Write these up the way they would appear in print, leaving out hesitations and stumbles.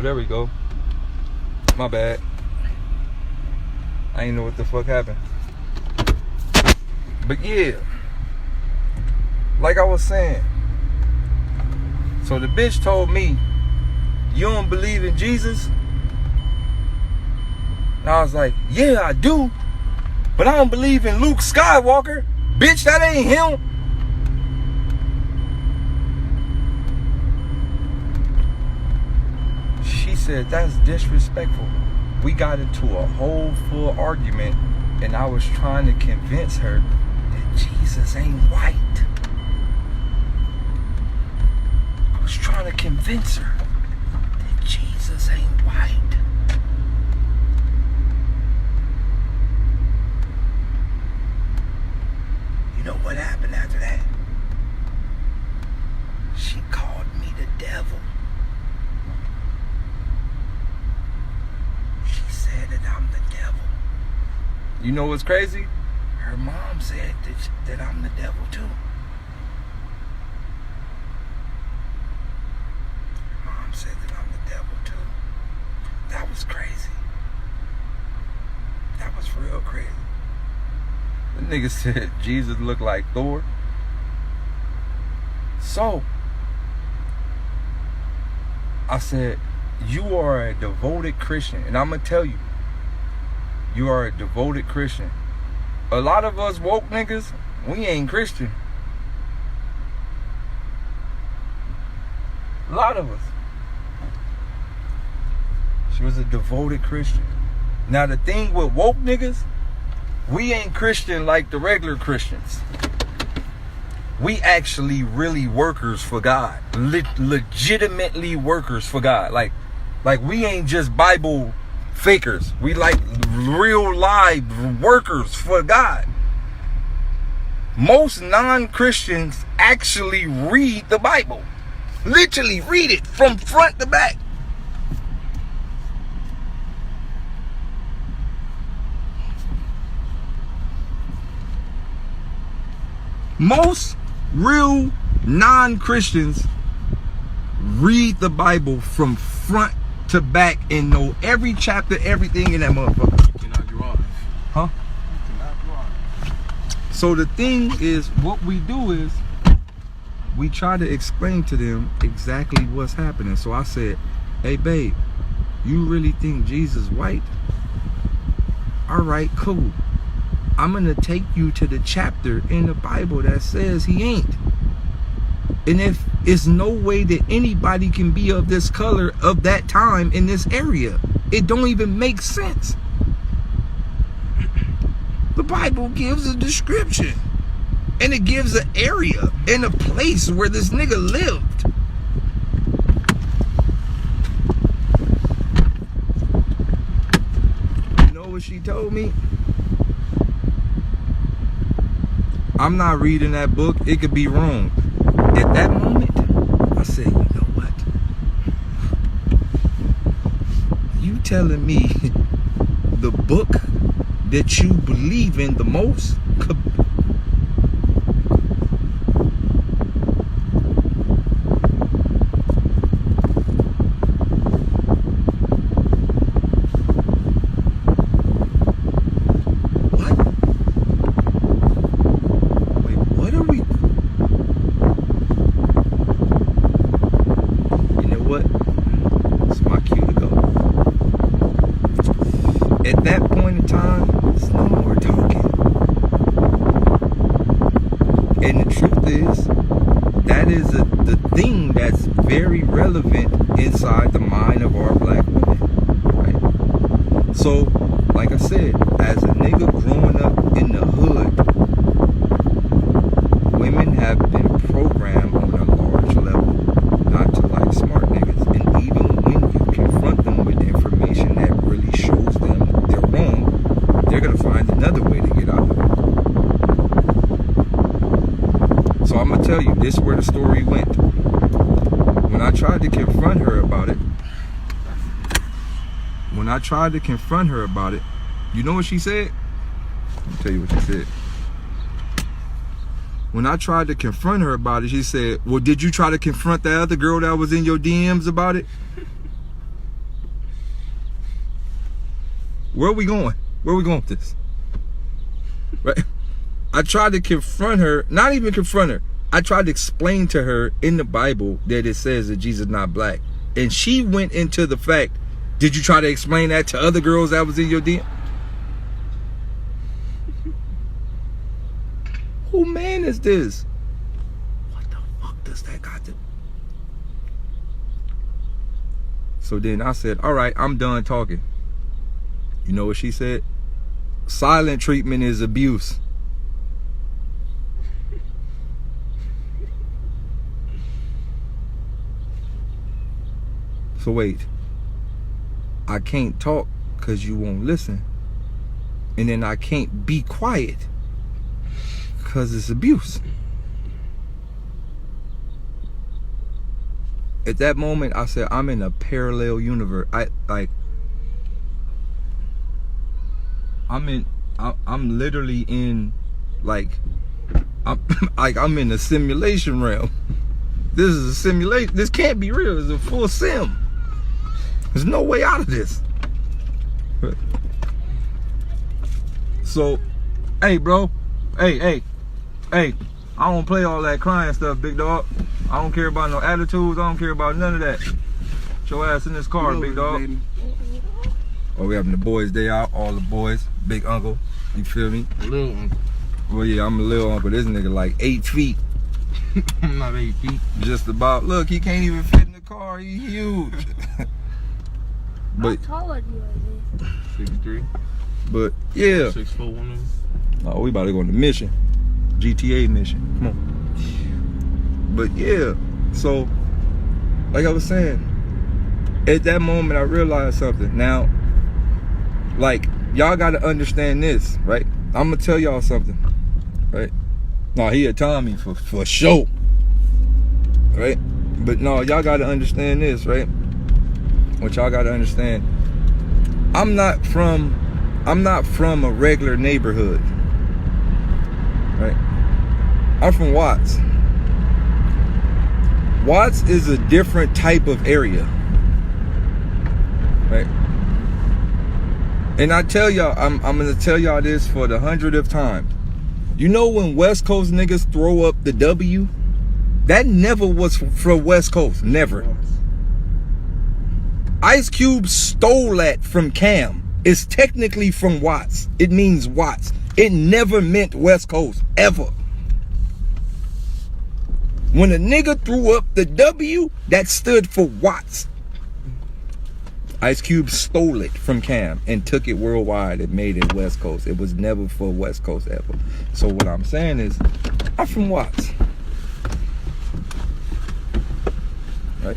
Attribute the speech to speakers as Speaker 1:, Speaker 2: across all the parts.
Speaker 1: Oh, there we go. My bad. I ain't know what the fuck happened. But yeah, like I was saying, so the bitch told me, you don't believe in Jesus? And I was like, yeah, I do. But I don't believe in Luke Skywalker. Bitch, that ain't him. She said, that's disrespectful. We got into a whole full argument, and I was trying to convince her that Jesus ain't white. I was trying to convince her that Jesus ain't white. You know what happened after that? She called me the devil. She said that I'm the devil. You know what's crazy? Her mom said that I'm the devil too. Her mom said that I'm the devil too. That was crazy. That was real crazy. The nigga said Jesus looked like Thor. So, I said, you are a devoted Christian. And I'm going to tell you, you are a devoted Christian. A lot of us woke niggas, we ain't Christian. A lot of us. She was a devoted Christian. Now the thing with woke niggas, we ain't Christian like the regular Christians. We actually really workers for God. Legitimately workers for God. Like we ain't just Bible fakers. We like real live workers for God. Most non-Christians actually read the Bible. Literally read it from front to back. Most real non-Christians read the Bible from front to back and know every chapter, everything in that motherfucker.
Speaker 2: You cannot drive.
Speaker 1: Huh?
Speaker 2: You cannot drive.
Speaker 1: So the thing is, what we do is, we try to explain to them exactly what's happening. So I said, hey babe, you really think Jesus white? All right, cool. I'm going to take you to the chapter in the Bible that says he ain't. And if it's no way that anybody can be of this color of that time in this area, it don't even make sense. The Bible gives a description. And it gives an area and a place where this nigga lived. You know what she told me? I'm not reading that book. It could be wrong. At that moment, I said, you know what? You telling me the book that you believe in the most could... At that point in time, there's no more talking. And the truth is, that is the thing that's very relevant inside the mind of our black women. Right? So, like I said, as a nigga growing up in the hood, women have been programmed on a large level not to like smart niggas. And even when you confront them with information that really shows them they're wrong, they're going to find another way to get out of it. So I'm going to tell you, this is where the story went. When I tried to confront her about it, you know what she said? Let me tell you what she said. When I tried to confront her about it, she said, well, did you try to confront that other girl that was in your DMs about it? where are we going? Where are we going with this? Right? I tried to confront her, not even confront her. I tried to explain to her in the Bible that it says that Jesus is not black. And she went into the fact, did you try to explain that to other girls that was in your DM? Who man is this? What the fuck does that got to? So then I said, all right, I'm done talking. You know what she said? Silent treatment is abuse. So wait, I can't talk because you won't listen. And then I can't be quiet because it's abuse. At that moment, I said, I'm in a parallel universe. I'm literally in, I'm in a simulation realm. This is a simulation. This can't be real. It's a full sim. There's no way out of this. So, hey, bro. Hey. I don't play all that crying stuff, big dog. I don't care about no attitudes. I don't care about none of that. Get your ass in this car, big dog. Baby. Oh, we having the boys' day out. All the boys. Big uncle. You feel me?
Speaker 2: Little uncle.
Speaker 1: Well, yeah, I'm a little uncle. This nigga like 8 feet.
Speaker 2: I'm not 8 feet.
Speaker 1: Just about. Look, he can't even fit in the car. He huge. But
Speaker 3: how tall are you?
Speaker 2: 6'3".
Speaker 1: But yeah.
Speaker 2: 6'4", one of them.
Speaker 1: Oh, we about to go on the mission. GTA mission. Come on. But yeah. So, like I was saying, at that moment I realized something. Now, like, y'all gotta understand this, right? I'm gonna tell y'all something, right? No, he had told me for sure, right? But no, y'all gotta understand this, right? What y'all gotta understand, I'm not from a regular neighborhood, right? I'm from Watts. Watts is a different type of area, right? And I tell y'all, I'm gonna tell y'all this for the 100th time. You know when West Coast niggas throw up the W? That never was from West Coast, never. Ice Cube stole that from Cam. It's technically from Watts. It means Watts. It never meant West Coast, ever. When a nigga threw up the W, that stood for Watts. Ice Cube stole it from Cam and took it worldwide and made it West Coast. It was never for West Coast ever. So what I'm saying is, I'm from Watts. Right?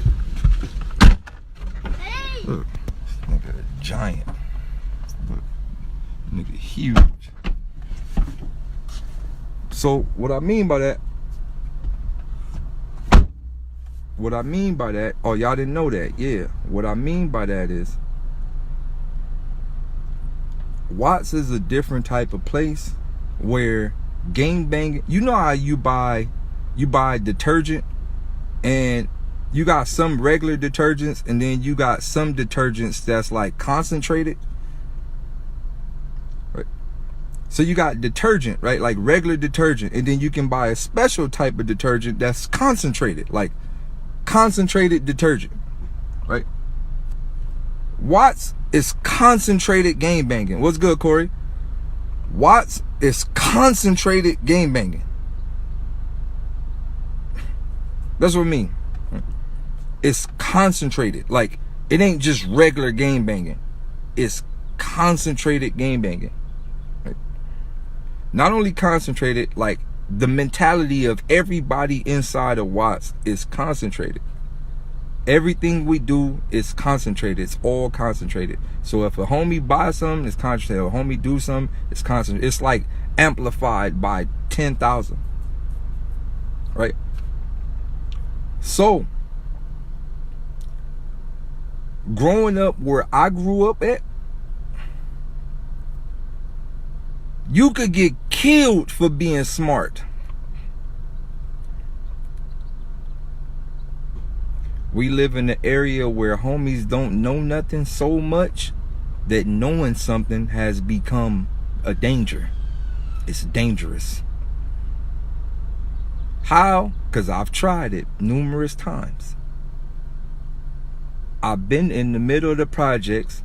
Speaker 3: Hey!
Speaker 1: Look, this nigga a giant. Look, nigga huge. So what I mean by that, oh, y'all didn't know that, yeah. What I mean by that is, Watts is a different type of place where gang banging, you know how you buy detergent and you got some regular detergents and then you got some detergents that's like concentrated, right? So you got detergent, right? Like regular detergent, and then you can buy a special type of detergent that's concentrated, like concentrated detergent, right? Watts is concentrated game banging. What's good, Corey? Watts is concentrated game banging. That's what I mean. It's concentrated. Like, it ain't just regular game banging. It's concentrated game banging. Right? Not only concentrated, like, the mentality of everybody inside of Watts is concentrated. Everything we do is concentrated. It's all concentrated. So if a homie buys something, it's concentrated. If a homie do something, it's concentrated. It's like amplified by 10,000. Right? So, growing up where I grew up at, you could get killed for being smart. We live in an area where homies don't know nothing so much that knowing something has become a danger. It's dangerous. How? Because I've tried it numerous times. I've been in the middle of the projects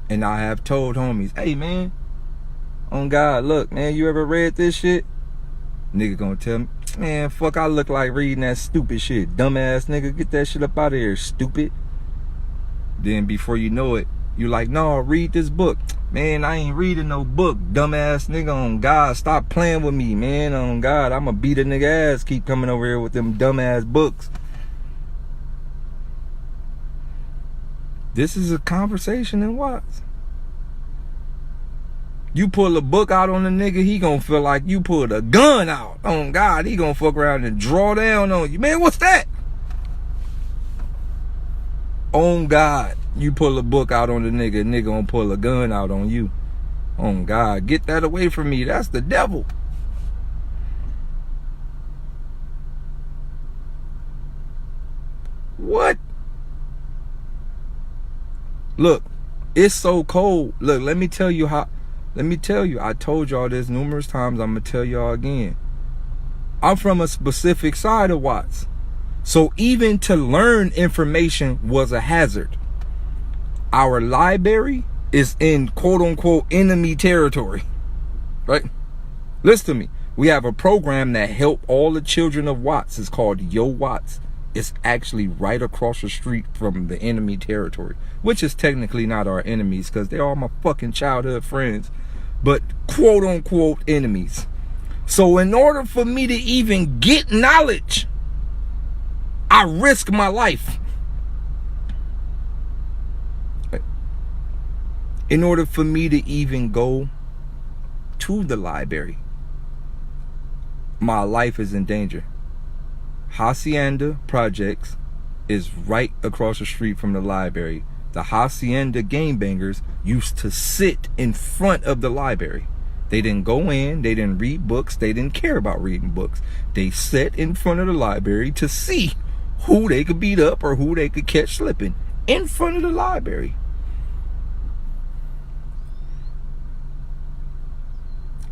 Speaker 1: and I have told homies, hey man, on God, look, man, you ever read this shit? Nigga gonna tell me, man, fuck, I look like reading that stupid shit. Dumbass nigga, get that shit up out of here, stupid. Then before you know it, you like, no, read this book. Man, I ain't reading no book, dumbass nigga. On God, stop playing with me, man. On God, I'ma beat a nigga ass. Keep coming over here with them dumbass books. This is a conversation in Watts. You pull a book out on a nigga, he gonna feel like you pulled a gun out. On God, he gonna fuck around and draw down on you. Man, what's that? On God, you pull a book out on the nigga gonna pull a gun out on you. On God, get that away from me. That's the devil. What? Look, it's so cold. Look, let me tell you, I told y'all this numerous times. I'm gonna tell y'all again. I'm from a specific side of Watts. So even to learn information was a hazard. Our library is in quote unquote enemy territory, right? Listen to me. We have a program that help all the children of Watts. It's called Yo Watts. It's actually right across the street from the enemy territory, which is technically not our enemies because they're all my fucking childhood friends, but quote unquote enemies. So in order for me to even get knowledge, I risk my life. In order for me to even go to the library, my life is in danger. Hacienda Projects is right across the street from the library. The Hacienda gangbangers used to sit in front of the library. They didn't go in, they didn't read books, they didn't care about reading books. They sat in front of the library to see who they could beat up or who they could catch slipping in front of the library.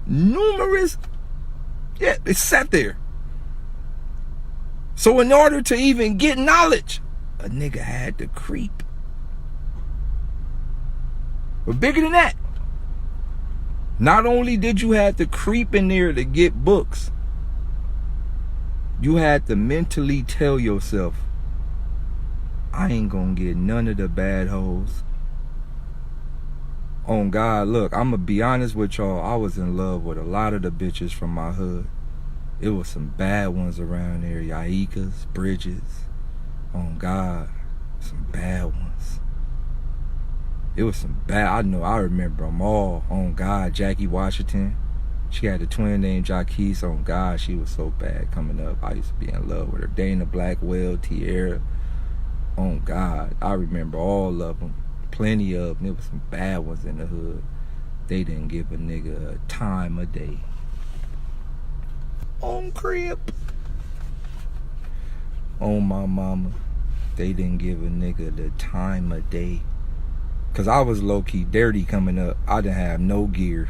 Speaker 1: Numerous, yeah, they sat there. So in order to even get knowledge, a nigga had to creep. But bigger than that, not only did you have to creep in there to get books, you had to mentally tell yourself, I ain't gonna get none of the bad hoes. On God, look, I'm gonna be honest with y'all. I was in love with a lot of the bitches from my hood. It was some bad ones around there. Yaikas, Bridges. On God, some bad ones. It was some bad, I remember them all. On God, Jackie Washington. She had a twin named Jaquise. On God, she was so bad coming up. I used to be in love with her. Dana Blackwell, Tierra. On God, I remember all of them. Plenty of them. There was some bad ones in the hood. They didn't give a nigga a time of day. On crib. On my mama. They didn't give a nigga the time of day. Cause I was low-key dirty coming up. I didn't have no gear.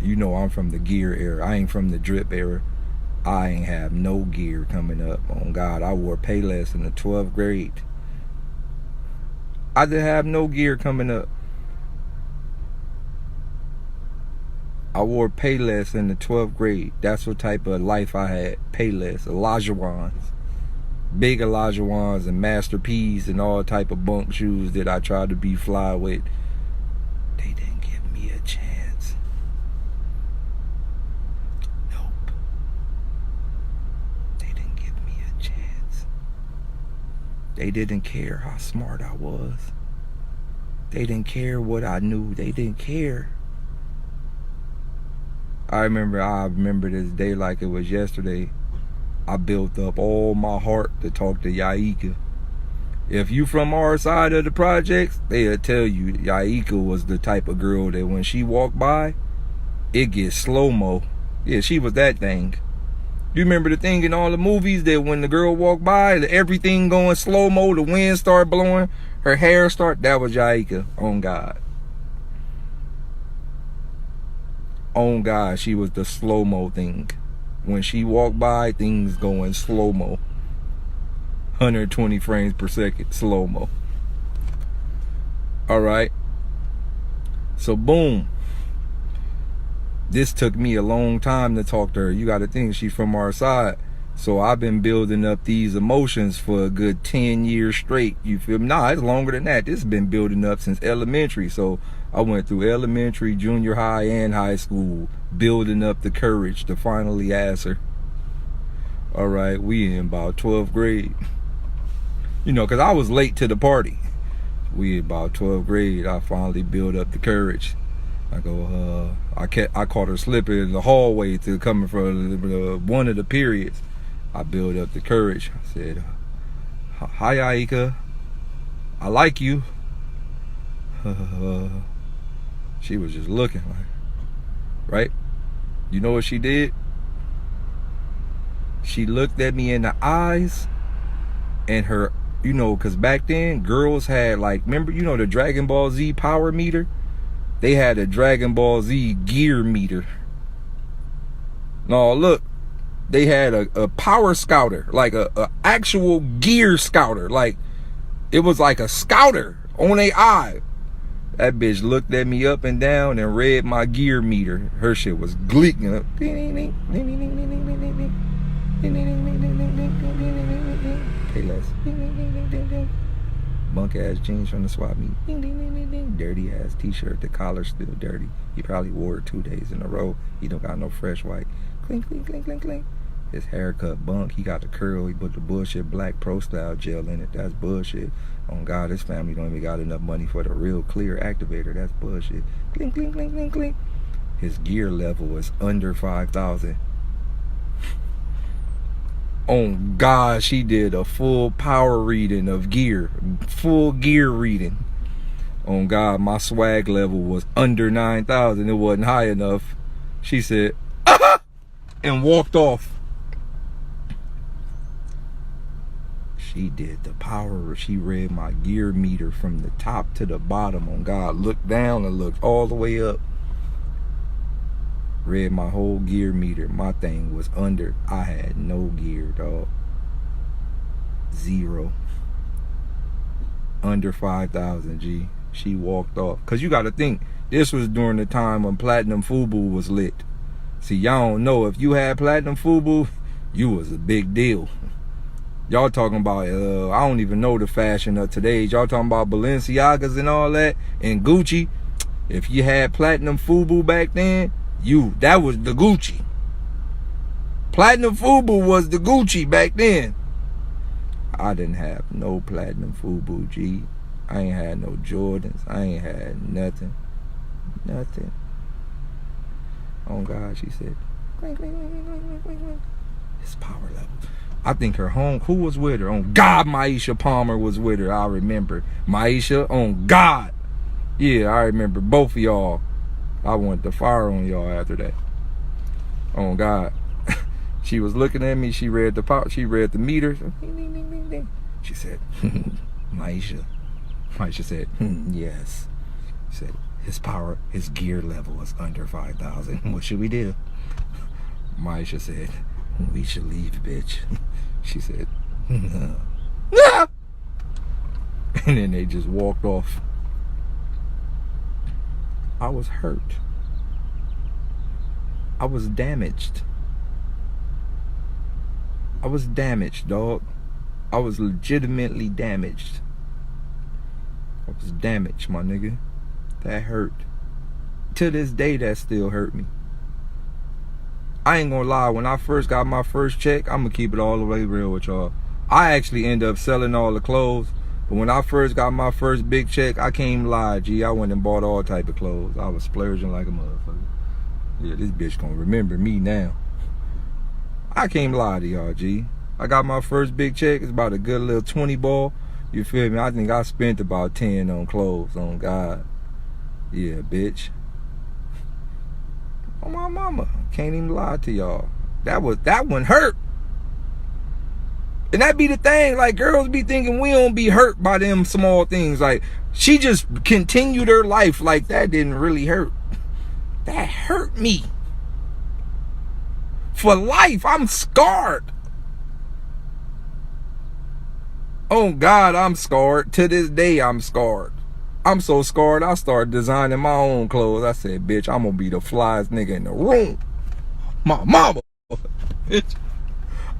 Speaker 1: You know I'm from the gear era. I ain't from the drip era. I ain't have no gear coming up. On God, I wore Payless in the 12th grade. I didn't have no gear coming up. I wore Payless in the 12th grade. That's what type of life I had. Payless, Olajuwons. Big Olajuwons and Master P's and all type of bunk shoes that I tried to be fly with. They didn't give me a chance. Nope. They didn't give me a chance. They didn't care how smart I was. They didn't care what I knew. They didn't care. I remember this day like it was yesterday. I built up all my heart to talk to Yaika. If you from our side of the projects, they'll tell you Yaika was the type of girl that when she walked by, it gets slow-mo. Yeah, she was that thing. You remember the thing in all the movies that when the girl walked by, everything going slow-mo, the wind start blowing, her hair start, that was Yaika, on God. On God, she was the slow-mo thing. When she walked by, things going slow-mo. 120 frames per second, slow-mo. All right. So boom. This took me a long time to talk to her. You got to think she's from our side. So I've been building up these emotions for a good 10 years straight. You feel me? Nah, it's longer than that. This has been building up since elementary. So I went through elementary, junior high, and high school, building up the courage to finally ask her. All right, we in about 12th grade. You know, because I was late to the party. We in about 12th grade. I finally built up the courage. I go, I caught her slipping in the hallway to coming from one of the periods. I built up the courage. I said, hi, Aika. I like you. She was just looking like, right? You know what she did? She looked at me in the eyes, and her, you know, because back then, girls had like, remember, you know, the Dragon Ball Z power meter? They had a Dragon Ball Z gear meter. No, look. They had a power scouter, like a actual gear scouter. Like, it was like a scouter on their eye. That bitch looked at me up and down and read my gear meter. Her shit was gleeking up. Pay less. Bunk ass jeans from the swap meet. Dirty ass t-shirt. The collar's still dirty. He probably wore it 2 days in a row. He don't got no fresh white. Clink, clink, clink, clink, clink. His haircut bunk. He got the curl. He put the bullshit black pro style gel in it. That's bullshit. On God, his family don't even got enough money for the real clear activator. That's bullshit. Clink, clink, clink, clink, clink. His gear level is under 5,000. On God, she did a full power reading of gear. Full gear reading. On God, my swag level was under 9,000. It wasn't high enough. She said, ah! And walked off. She did the power. She read my gear meter from the top to the bottom. On God, looked down and looked all the way up. Read my whole gear meter. My thing was under. I had no gear, dog. 0. Under 5,000, G. She walked off. Because you got to think, this was during the time when Platinum FUBU was lit. See, y'all don't know. If you had Platinum FUBU, you was a big deal. Y'all talking about, I don't even know the fashion of today. Y'all talking about Balenciagas and all that, and Gucci. If you had Platinum FUBU back then, that was the Gucci. Platinum FUBU was the Gucci back then. I didn't have no Platinum FUBU, G. I ain't had no Jordans. I ain't had nothing. Nothing. Oh God, she said, his power level. I think her home, who was with her? On God, Maisha Palmer was with her. I remember. Maisha, on God. Yeah, I remember both of y'all. I wanted to fire on y'all after that. On God. She was looking at me. She read the power. She read the meter. She said, Maisha. Maisha said, yes. She said, his power, his gear level is under 5,000. What should we do? Maisha said, we should leave, bitch. She said, no. And then they just walked off. I was hurt. I was damaged. I was damaged, dog. I was legitimately damaged. I was damaged, my nigga. That hurt. To this day, that still hurt me. I ain't gonna lie, when I first got my first check, I'm gonna keep it all the way real with y'all. I actually ended up selling all the clothes. But when I first got my first big check, I can't even lie, G. I went and bought all type of clothes. I was splurging like a motherfucker. Yeah, this bitch gonna remember me now. I can't lie to y'all, G. I got my first big check. It's about a good little 20 ball. You feel me? I think I spent about 10 on clothes, on God. Yeah, bitch. Oh, my mama. Can't even lie to y'all. That one hurt. And that be the thing, like, girls be thinking we don't be hurt by them small things. Like, she just continued her life like that didn't really hurt. That hurt me. For life, I'm scarred. Oh God, I'm scarred. To this day, I'm scarred. I'm so scarred, I started designing my own clothes. I said, bitch, I'm gonna be the flyest nigga in the room. My mama. Bitch.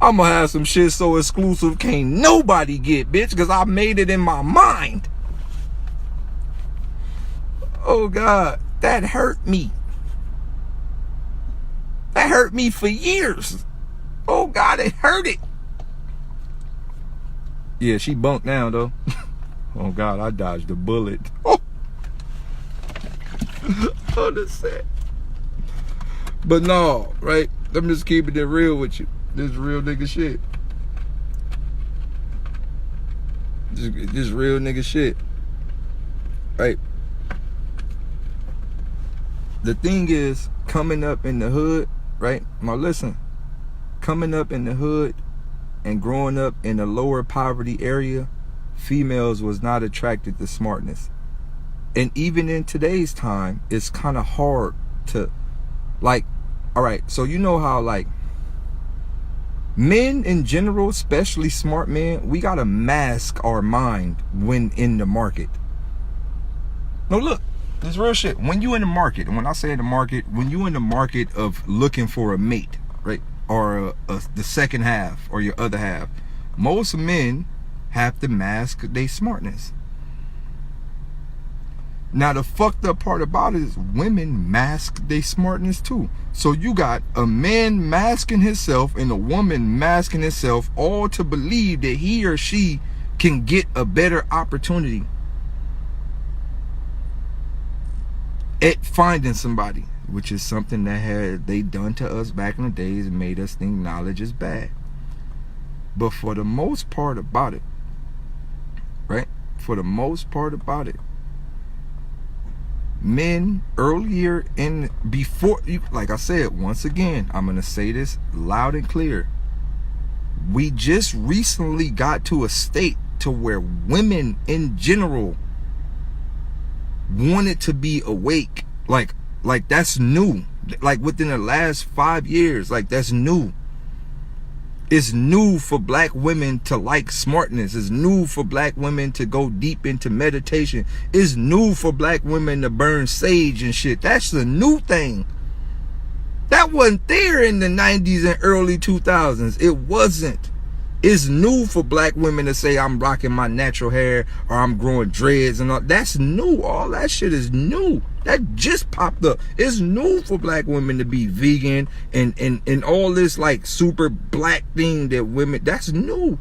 Speaker 1: I'm gonna have some shit so exclusive can't nobody get, bitch, because I made it in my mind. Oh God, that hurt me. That hurt me for years. Oh God, it hurt it. Yeah, she bunked down though. Oh God, I dodged a bullet. Oh, oh, that's sad. But no, right? I'm just keeping it real with you. This real nigga shit. This real nigga shit. Right? The thing is, coming up in the hood, right? Now listen, coming up in the hood and growing up in a lower poverty area, females was not attracted to smartness. And even in today's time, it's kind of hard to, like, all right, so you know how, like, men in general, especially smart men, we gotta mask our mind when in the market. No, look, this real shit. When you in the market, and when I say in the market, when you in the market of looking for a mate, right, or the second half or your other half, most men have to mask their smartness. Now the fucked up part about it is women mask their smartness too. So you got a man masking himself and a woman masking herself, all to believe that he or she can get a better opportunity at finding somebody, which is something that had they done to us back in the days and made us think knowledge is bad. But for the most part about it, right? For the most part about it, men earlier in, before, like I said, once again, I'm gonna say this loud and clear. We just recently got to a state to where women in general wanted to be awake. Like that's new. Like within the last 5 years, like that's new. It's new for black women to like smartness. It's new for black women to go deep into meditation. It's new for black women to burn sage and shit. That's the new thing. That wasn't there in the 90s and early 2000s. It wasn't. It's new for black women to say I'm rocking my natural hair or I'm growing dreads and all. That's new. All that shit is new. That just popped up. It's new for black women to be vegan and all this like super black thing that women, that's new.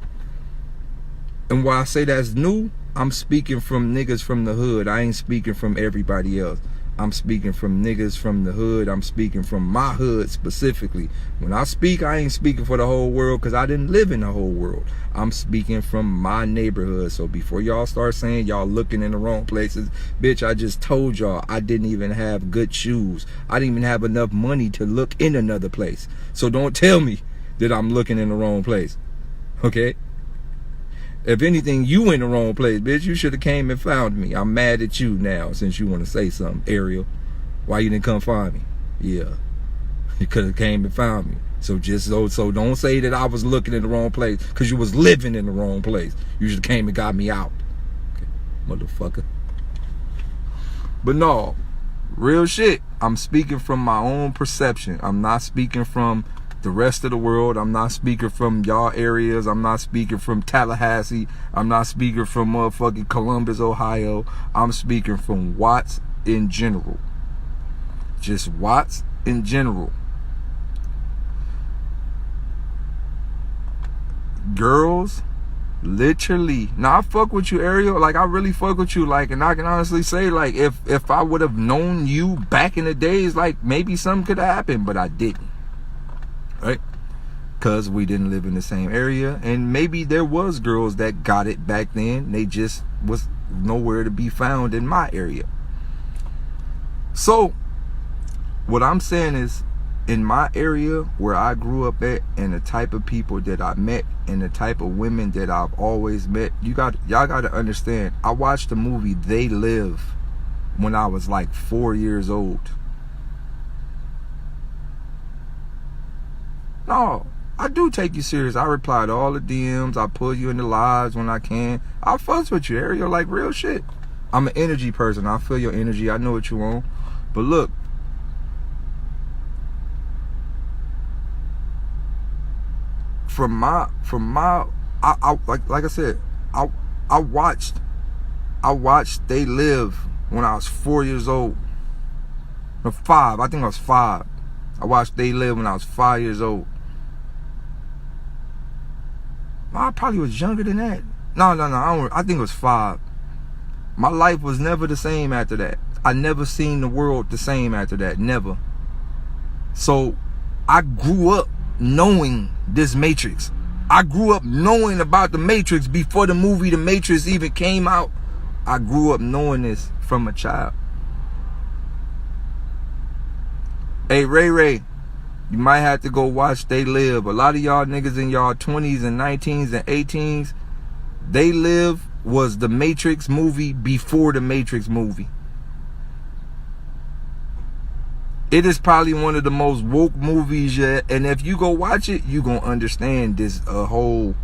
Speaker 1: And while I say that's new, I'm speaking from niggas from the hood. I ain't speaking from everybody else. I'm speaking from niggas from the hood. I'm speaking from my hood specifically. When I speak, I ain't speaking for the whole world because I didn't live in the whole world. I'm speaking from my neighborhood. So before y'all start saying y'all looking in the wrong places, bitch, I just told y'all I didn't even have good shoes. I didn't even have enough money to look in another place. So don't tell me that I'm looking in the wrong place. Okay? If anything, you in the wrong place, bitch. You should have came and found me. I'm mad at you now since you want to say something, Ariel. Why you didn't come find me? Yeah, you could have came and found me. So just so don't say that I was looking in the wrong place because you was living in the wrong place. You should have came and got me out, okay, motherfucker. But no, real shit. I'm speaking from my own perception. I'm not speaking from the rest of the world. I'm not speaking from y'all areas. I'm not speaking from Tallahassee. I'm not speaking from motherfucking Columbus, Ohio. I'm speaking from Watts in general. Just Watts in general. Girls, literally. Now I fuck with you, Ariel. Like I really fuck with you. Like, and I can honestly say, like, if I would have known you back in the days, like maybe something could have happened, but I didn't. Right? Because we didn't live in the same area, and maybe there was girls that got it back then. They just was nowhere to be found in my area. So what I'm saying is, in my area where I grew up at, and the type of people that I met and the type of women that I've always met, y'all got to understand, I watched the movie They Live when I was like 4 years old. No, I do take you serious. I reply to all the DMs. I pull you into lives when I can. I fuss with you, Ariel, like real shit. I'm an energy person. I feel your energy. I know what you want. But look, like I said, I watched They Live when I was 4 years old. No, 5. I think I was 5. I watched They Live when I was 5 years old. I probably was younger than that. No. I think it was 5. My life was never the same after that. I never seen the world the same after that. Never. So I grew up knowing this Matrix. I grew up knowing about the Matrix before the movie The Matrix even came out. I grew up knowing this from a child. Hey, Ray, you might have to go watch They Live. A lot of y'all niggas in y'all 20s and 19s and 18s, They Live was the Matrix movie before the Matrix movie. It is probably one of the most woke movies yet, and if you go watch it, you gonna understand this whole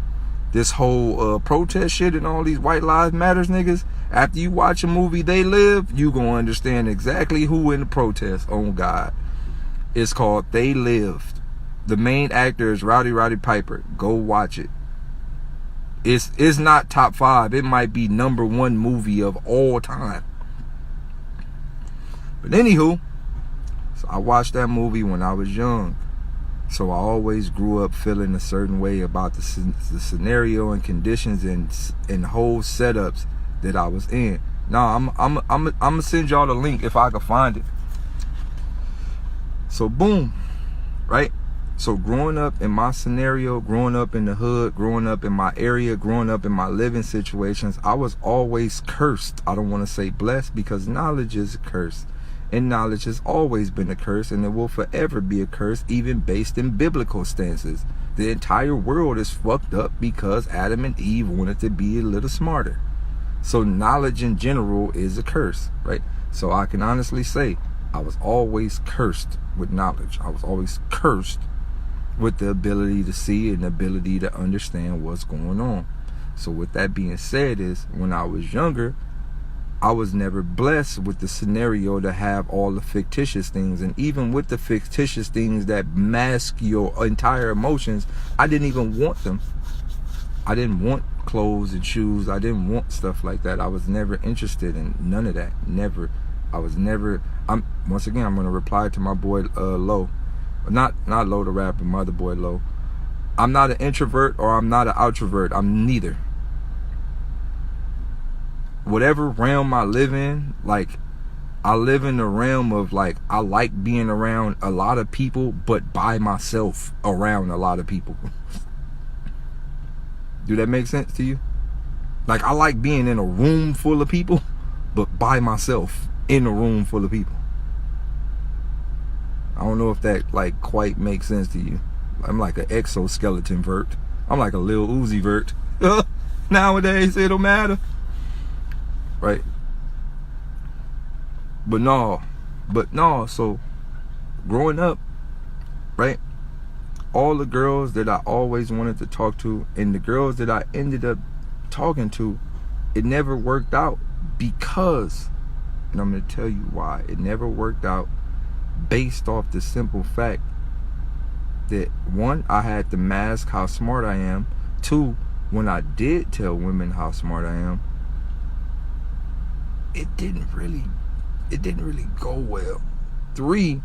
Speaker 1: protest shit and all these white lives matters niggas. After you watch a movie They Live, you gonna understand exactly who in the protest. Oh God, it's called They Lived. The main actor is Roddy Piper. Go watch it. It's not top 5. It might be #1 movie of all time. But anywho, so I watched that movie when I was young. So I always grew up feeling a certain way about the scenario and conditions and whole setups that I was in. Now I'm gonna send y'all the link if I can find it. So boom, right? So growing up in my scenario, growing up in the hood, growing up in my area, growing up in my living situations, I was always cursed. I don't want to say blessed, because knowledge is a curse. And knowledge has always been a curse, and it will forever be a curse, even based in biblical stances. The entire world is fucked up because Adam and Eve wanted to be a little smarter. So knowledge in general is a curse, right? So I can honestly say I was always cursed with knowledge. I was always cursed with the ability to see and the ability to understand what's going on. So with that being said, is when I was younger, I was never blessed with the scenario to have all the fictitious things. And even with the fictitious things that mask your entire emotions, I didn't even want them. I didn't want clothes and shoes. I didn't want stuff like that. I was never interested in none of that. Never. I was never. Once again, I'm going to reply to my boy Low. Not Low the rapper, my other boy Low. I'm not an introvert or I'm not an outrovert. I'm neither. Whatever realm I live in, like, I live in the realm of, like, I like being around a lot of people, but by myself around a lot of people. Do that make sense to you? Like, I like being in a room full of people, but by myself in a room full of people. I don't know if that, like, quite makes sense to you. I'm like an exoskeleton vert. I'm like a Lil Uzi vert. Nowadays, it don't matter. Right? But no, so growing up, right, all the girls that I always wanted to talk to and the girls that I ended up talking to, it never worked out because, and I'm going to tell you why it never worked out, based off the simple fact that, one, I had to mask how smart I am. Two, when I did tell women how smart I am, it didn't really go well. Three,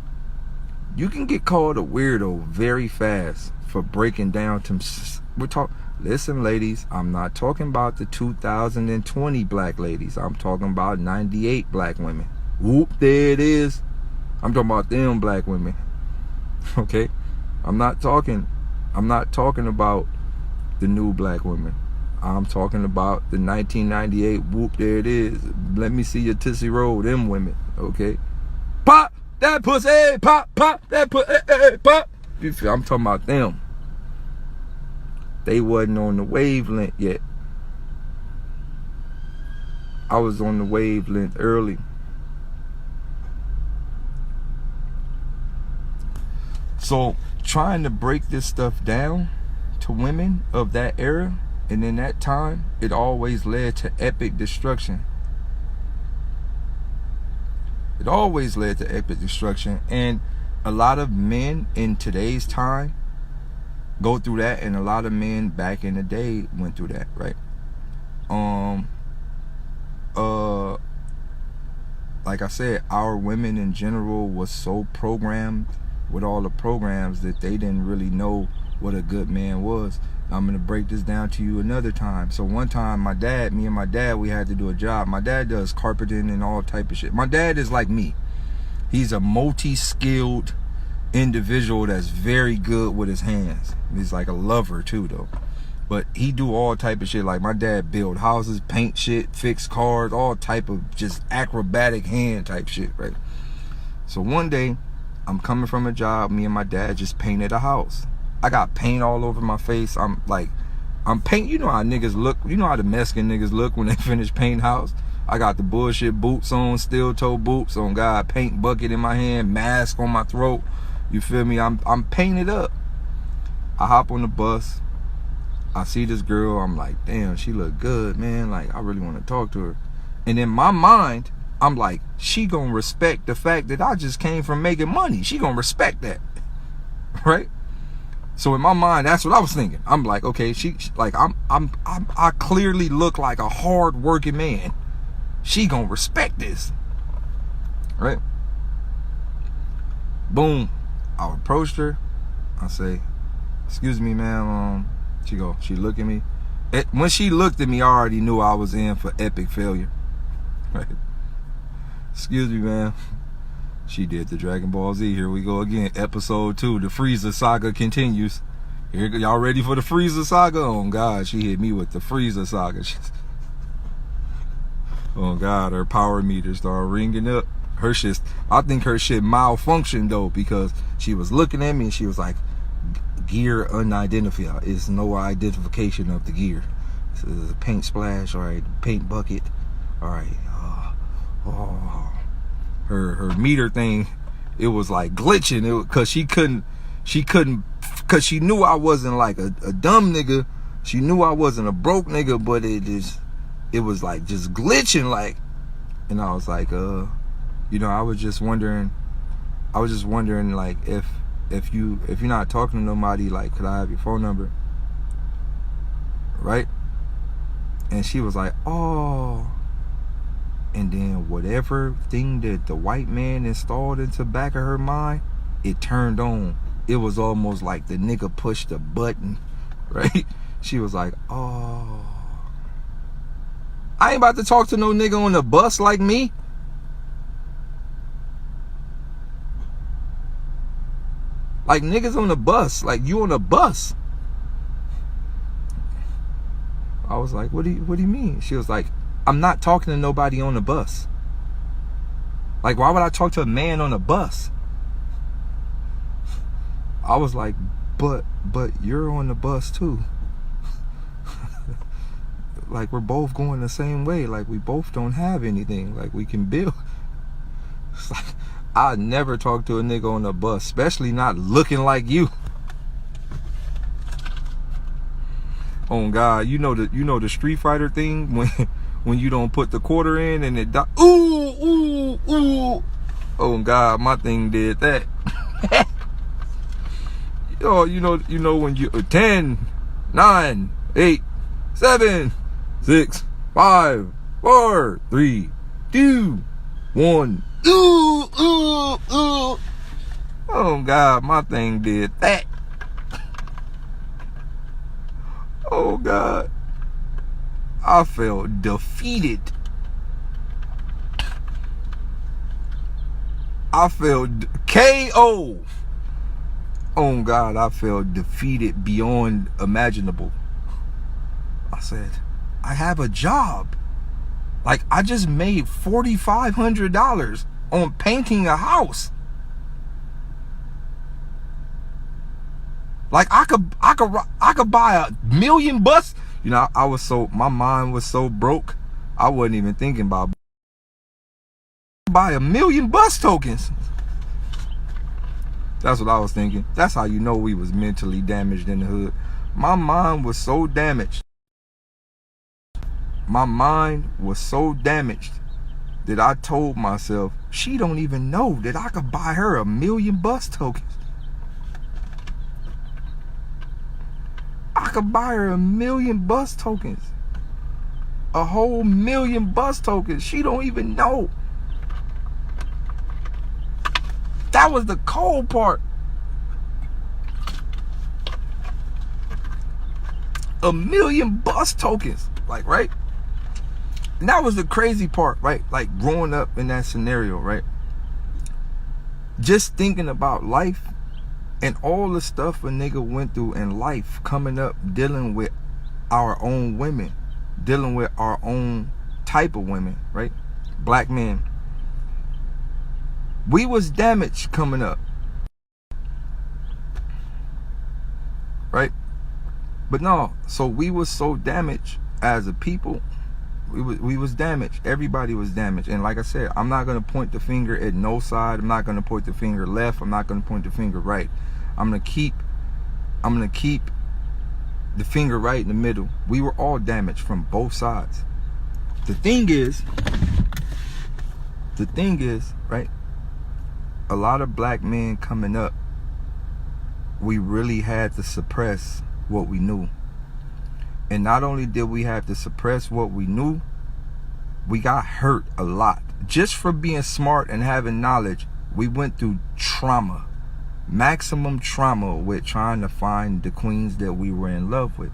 Speaker 1: you can get called a weirdo very fast for breaking down listen, ladies, I'm not talking about the 2020 black ladies. I'm talking about 98 black women. Whoop, there it is. I'm talking about them black women. Okay? I'm not talking about the new black women. I'm talking about the 1998, whoop, there it is. Let me see your Tootsie Roll, them women, okay? Pop that pussy, pop that pussy, pop. I'm talking about them. They wasn't on the wavelength yet. I was on the wavelength early. So trying to break this stuff down to women of that era and in that time, it always led to epic destruction. It always led to epic destruction. And a lot of men in today's time go through that, and a lot of men back in the day went through that, right? Like I said, our women in general was so programmed with all the programs that they didn't really know what a good man was. I'm gonna break this down to you another time. So one time me and my dad, we had to do a job. My dad does carpeting and all type of shit. My dad is like me. He's a multi-skilled individual that's very good with his hands. He's like a lover too though. But he do all type of shit. Like my dad build houses, paint shit, fix cars, all type of just acrobatic hand type shit, right? So one day, I'm coming from a job, me and my dad just painted a house. I got paint all over my face. I'm paint, you know how niggas look, you know how the Mexican niggas look when they finish painting house. I got the bullshit boots on, steel toe boots on, God, paint bucket in my hand, mask on my throat. You feel me? I'm painted up. I hop on the bus. I see this girl. I'm like, damn, she look good, man. Like, I really want to talk to her. And in my mind, I'm like, she gonna respect the fact that I just came from making money. She gonna respect that, right? So in my mind, that's what I was thinking. I'm like, okay, she like, I clearly look like a hard working man. She gonna respect this, right? Boom. I approached her. I say, excuse me, ma'am. She look at me. When she looked at me, I already knew I was in for epic failure. Right? Excuse me, ma'am. She did the Dragon Ball Z. Here we go again. Episode 2. The Frieza saga continues. Here, y'all ready for the Frieza saga? Oh God, she hit me with the Frieza saga. Oh God, her power meter started ringing up. Her shit, I think her shit malfunctioned though, because she was looking at me and she was like, gear unidentified. It's no identification of the gear. This is a paint splash. All right, paint bucket. All right. Her meter thing, it was like glitching. It because she couldn't, because she knew I wasn't like a dumb nigga. She knew I wasn't a broke nigga, but it was like just glitching, like. And I was like, you know, I was just wondering like if you're not talking to nobody, like, could I have your phone number? Right? And she was like, oh. And then whatever thing that the white man installed into the back of her mind, it turned on. It was almost like the nigga pushed a button, right? She was like, oh. I ain't about to talk to no nigga on the bus like me. Like niggas on the bus, like you on the bus. I was like, what do you mean? She was like, I'm not talking to nobody on the bus. Like, why would I talk to a man on a bus? I was like, but you're on the bus too. Like, we're both going the same way. Like, we both don't have anything. Like, we can build. It's like, I never talk to a nigga on the bus, especially not looking like you. Oh God, you know the Street Fighter thing when you don't put the quarter in and it ooh. Oh God, my thing did that. Oh, you know when you 10, 9, 8, 7, 6, 5, 4, 3, 2, 1. Ooh. Oh God, my thing did that. Oh God, I felt defeated. I felt KO. Oh God, I felt defeated beyond imaginable. I said, I have a job. Like, I just made $4,500 on painting a house. Like, I could buy 1,000,000 bus. You know, my mind was so broke, I wasn't even thinking about buy 1,000,000 bus tokens. That's what I was thinking. That's how you know we was mentally damaged in the hood. My mind was so damaged. My mind was so damaged that I told myself, she don't even know that I could buy her 1 million bus tokens. I could buy her 1 million bus tokens. A whole 1 million bus tokens. She don't even know. That was the cold part. 1 million bus tokens. Like, right? And that was the crazy part, right? Like, growing up in that scenario, right? Just thinking about life and all the stuff a nigga went through in life, coming up, dealing with our own women, dealing with our own type of women, right? Black men. We was damaged coming up, right? But no, so we was so damaged as a people. We was damaged. Everybody was damaged. And like I said, I'm not going to point the finger at no side. I'm not going to point the finger left. I'm not going to point the finger right. I'm going to keep the finger right in the middle. We were all damaged from both sides. The thing is, right? A lot of black men coming up, we really had to suppress what we knew. And not only did we have to suppress what we knew, we got hurt a lot. Just for being smart and having knowledge, we went through trauma. Maximum trauma with trying to find the queens that we were in love with.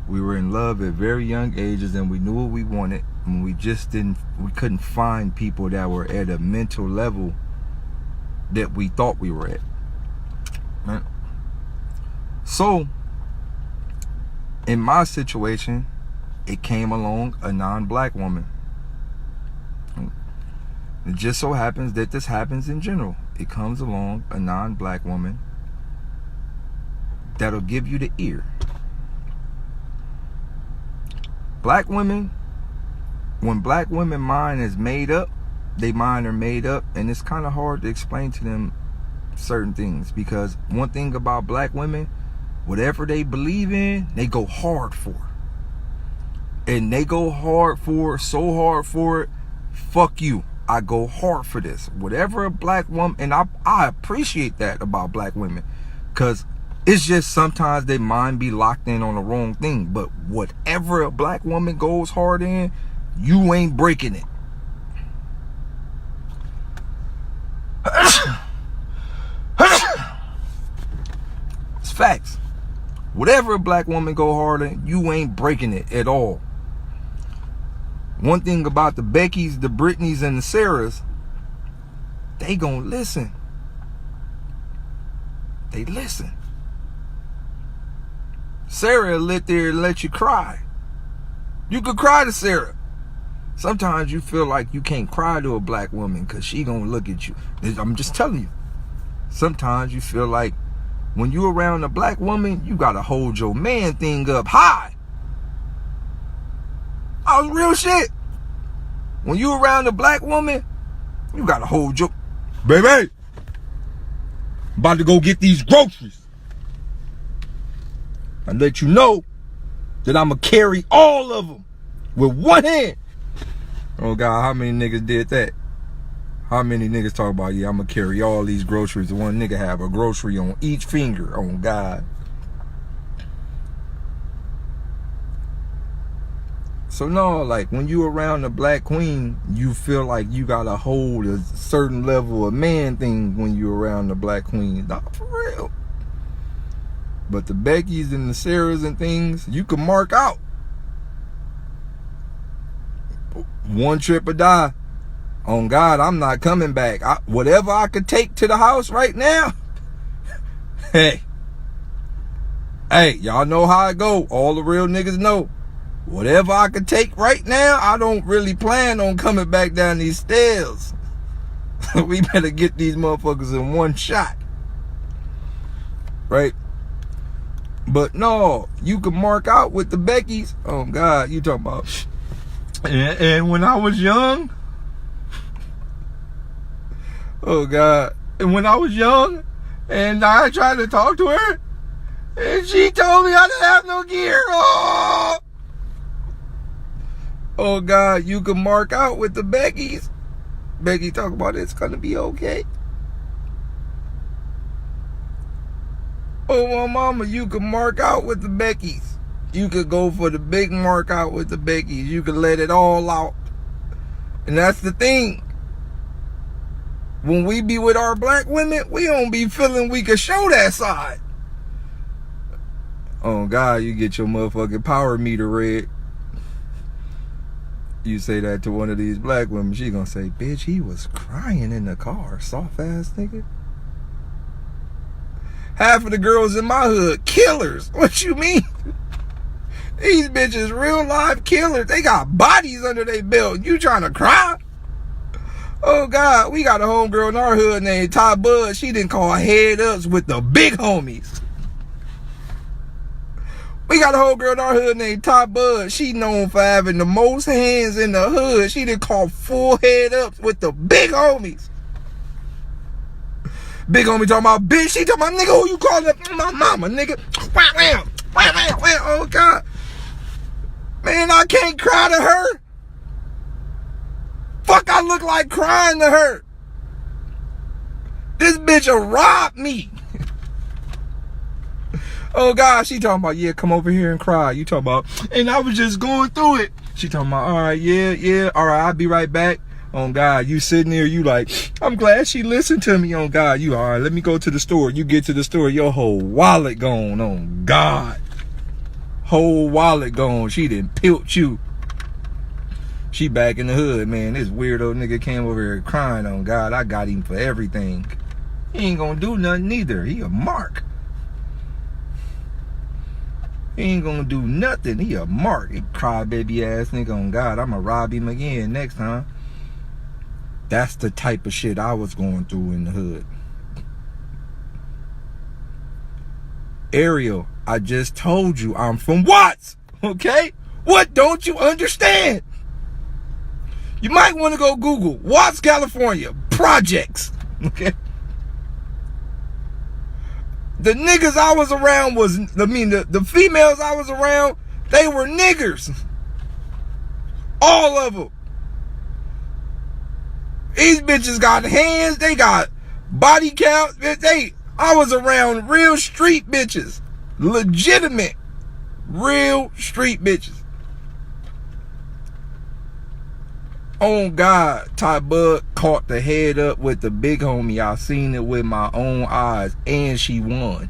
Speaker 1: We were in love at very young ages and we knew what we wanted. And we couldn't find people that were at a mental level that we thought we were at. Right? So, in my situation, it came along a non-black woman. It just so happens that this happens in general. It comes along a non-black woman that'll give you the ear. Black women, when black women mind is made up, they mind are made up, and it's kind of hard to explain to them certain things, because one thing about black women, whatever they believe in, they go hard for. And they go hard for, so hard for it, fuck you. I go hard for this. Whatever a black woman, and I appreciate that about black women, because it's just sometimes they mind be locked in on the wrong thing. But whatever a black woman goes hard in, you ain't breaking it. It's facts. Whatever a black woman go hard in, you ain't breaking it at all. One thing about the Beckys, the Britneys, and the Sarahs, they gonna listen. They listen. Sarah lit there and let you cry. You could cry to Sarah. Sometimes you feel like you can't cry to a black woman because she gonna look at you. I'm just telling you. Sometimes you feel like when you around a black woman, you gotta hold your man thing up high. Oh, real shit. When you around a black woman, you gotta hold your... Baby, about to go get these groceries. I let you know that I'ma carry all of them with one hand. Oh God, how many niggas did that? How many niggas talk about, yeah, I'ma carry all these groceries. One nigga have a grocery on each finger. Oh God. So no, like when you around a black queen, you feel like you gotta hold a certain level of man thing when you around the black queen. Not for real. But the Beckys and the Sarahs and things, you can mark out. One trip or die. On God, I'm not coming back. Whatever I could take to the house right now. Hey, y'all know how it go. All the real niggas know. Whatever I could take right now, I don't really plan on coming back down these stairs. We better get these motherfuckers in one shot. Right? But no, you can mark out with the Beckys. Oh God, you talking about... And when I was young... Oh God, And when I was young, and I tried to talk to her, and she told me I didn't have no gear. Oh God, you can mark out with the Beckys. Becky talk about it's gonna be okay. Oh my mama, you can mark out with the Beckys. You could go for the big mark out with the Beckys. You could let it all out. And that's the thing. When we be with our black women, we don't be feeling we can show that side. Oh God, you get your motherfucking power meter read. You say that to one of these black women, she gonna say, bitch, he was crying in the car, soft ass nigga. Half of the girls in my hood, killers. What you mean? These bitches real life killers. They got bodies under their belt. You trying to cry? Oh God, we got a homegirl in our hood named Ty Bud. She didn't call head ups with the big homies. We got a whole girl in our hood named Top Bud. She known for having the most hands in the hood. She done call full head ups with the big homies. Big homie talking about, bitch. She talking about, nigga, who you calling my mama, nigga? Wham, wham, wham, wham, wham. Oh, God. Man, I can't cry to her. Fuck, I look like crying to her. This bitch will rob me. Oh God, she talking about, yeah, come over here and cry. You talking about, and I was just going through it. She talking about, all right, yeah, all right, I'll be right back. On God, you sitting there, you like, I'm glad she listened to me. On God, you all right, let me go to the store. You get to the store, your whole wallet gone. On God, whole wallet gone. She done pilt you. She back in the hood, man. This weirdo nigga came over here crying. On God, I got him for everything. He ain't gonna do nothing neither. He a mark. He ain't gonna do nothing. He a mark. He crybaby ass nigga. On God, I'ma rob him again next time. That's the type of shit I was going through in the hood. Ariel, I just told you I'm from Watts. Okay? What don't you understand? You might want to go Google Watts, California projects. Okay? The niggas I was around the females I was around, they were niggers. All of them. These bitches got hands, they got body count. I was around real street bitches. Legitimate, real street bitches. Oh God, Ty Bud caught the head up with the big homie. I seen it with my own eyes, and she won.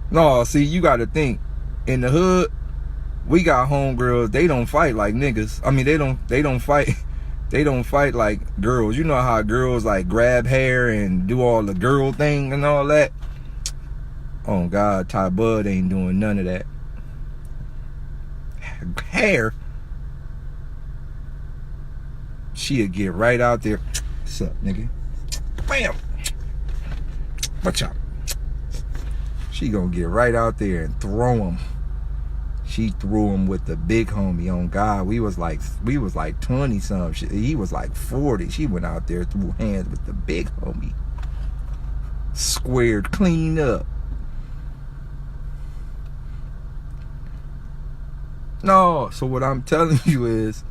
Speaker 1: No, see, you gotta think. In the hood, we got homegirls, they don't fight like niggas. I mean, they don't fight like girls. You know how girls like grab hair and do all the girl thing and all that? Oh God, Ty Bud ain't doing none of that. Hair, she'll get right out there. What's up, nigga? Bam! Watch out. She gonna get right out there and throw him. She threw him with the big homie. On God, we was like 20 something. He was like 40. She went out there, threw hands with the big homie. Squared clean up. No, so what I'm telling you is,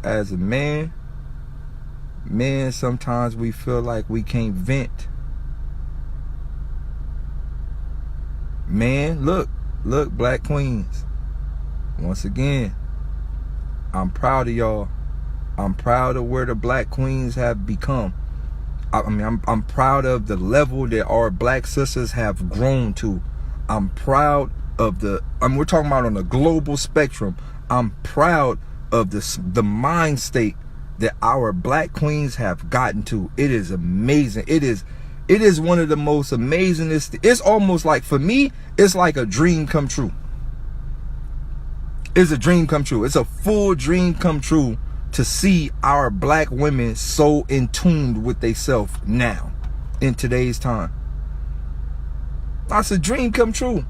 Speaker 1: as a man, sometimes we feel like we can't vent. Man, look, black queens. Once again, I'm proud of y'all. I'm proud of where the black queens have become. I'm proud of the level that our black sisters have grown to. I'm proud of we're talking about on a global spectrum. I'm proud of the mind state that our black queens have gotten to. It is amazing. It is one of the most amazingest. It's almost like, for me, it's like a dream come true. It's a dream come true. It's a full dream come true to see our black women so in tune with themselves now, in today's time. That's a dream come true.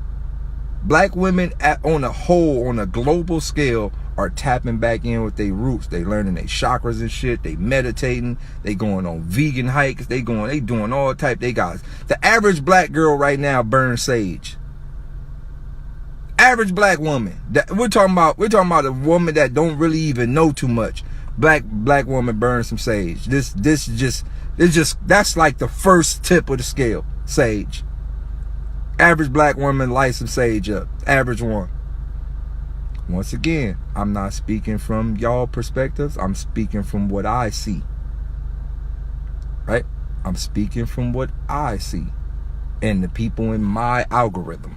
Speaker 1: Black women on a whole, on a global scale, are tapping back in with their roots. They learning their chakras and shit. They meditating. They going on vegan hikes. They doing all type. They got the average black girl right now burns sage. Average black woman. We're talking about a woman that don't really even know too much. Black woman burns some sage. That's like the first tip of the scale. Sage. Average black woman lights some sage up. Average one. Once again, I'm not speaking from y'all perspectives. I'm speaking from what I see. Right? I'm speaking from what I see. And the people in my algorithm.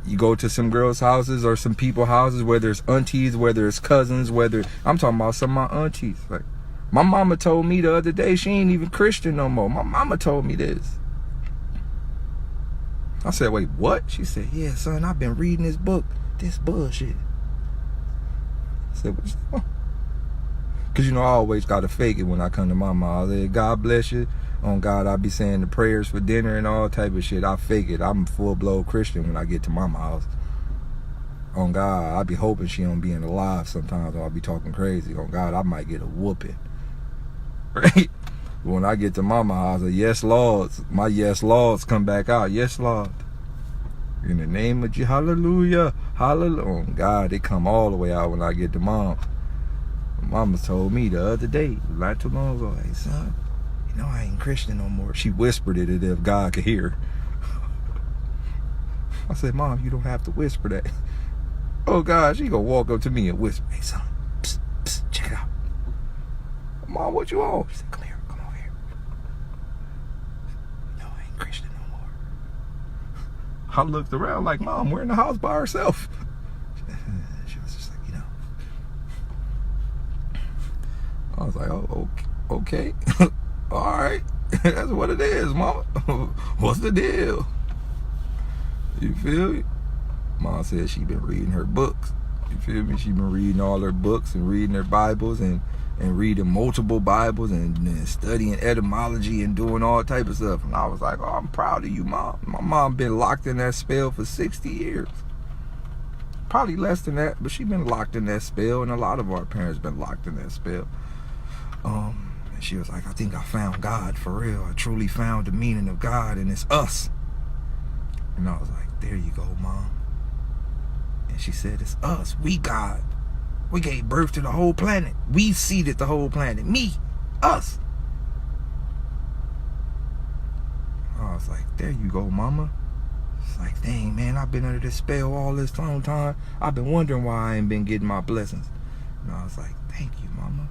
Speaker 1: You go to some girls' houses or some people's houses, whether it's aunties, whether it's cousins, I'm talking about some of my aunties. Like, my mama told me the other day she ain't even Christian no more. My mama told me this. I said, wait, what? She said, yeah, son, I've been reading this book. This bullshit. I said, what's that? Because, I always got to fake it when I come to my mom. I said, God bless you. On God, I be saying the prayers for dinner and all type of shit. I fake it. I'm a full-blown Christian when I get to mama's house. On God, I be hoping she don't be in alive sometimes, or I'll be talking crazy. On God, I might get a whooping. Right? When I get to mama's house, I say, yes, Lord. My yes, Lords come back out. Yes, Lord. In the name of Jesus, hallelujah. Hallelujah. On God, they come all the way out when I get to mom. Mama told me the other day, not too long ago, hey, son, I ain't Christian no more. She whispered it as if God could hear. I said, Mom, you don't have to whisper that. Oh, God, she gonna walk up to me and whisper, hey, son, psst, psst, check it out. Mom, what you on? She said, come here, come over here. I ain't Christian no more. I looked around like, Mom, we're in the house by herself. She was just like, I was like, oh, okay. All right. That's what it is, Mama. What's the deal? You feel me? Mom said she been reading her books. You feel me? She been reading all her books and reading her Bibles and reading multiple Bibles and studying etymology and doing all type of stuff. And I was like, oh, I'm proud of you, Mom. My mom been locked in that spell for 60 years. Probably less than that, but she been locked in that spell, and a lot of our parents been locked in that spell. And she was like, I think I found God for real. I truly found the meaning of God, and it's us. And I was like, there you go, Mom. And she said, it's us. We God. We gave birth to the whole planet. We seeded the whole planet. Me. Us. I was like, there you go, Mama. It's like, dang, man, I've been under this spell all this long time. I've been wondering why I ain't been getting my blessings. And I was like, thank you, Mama.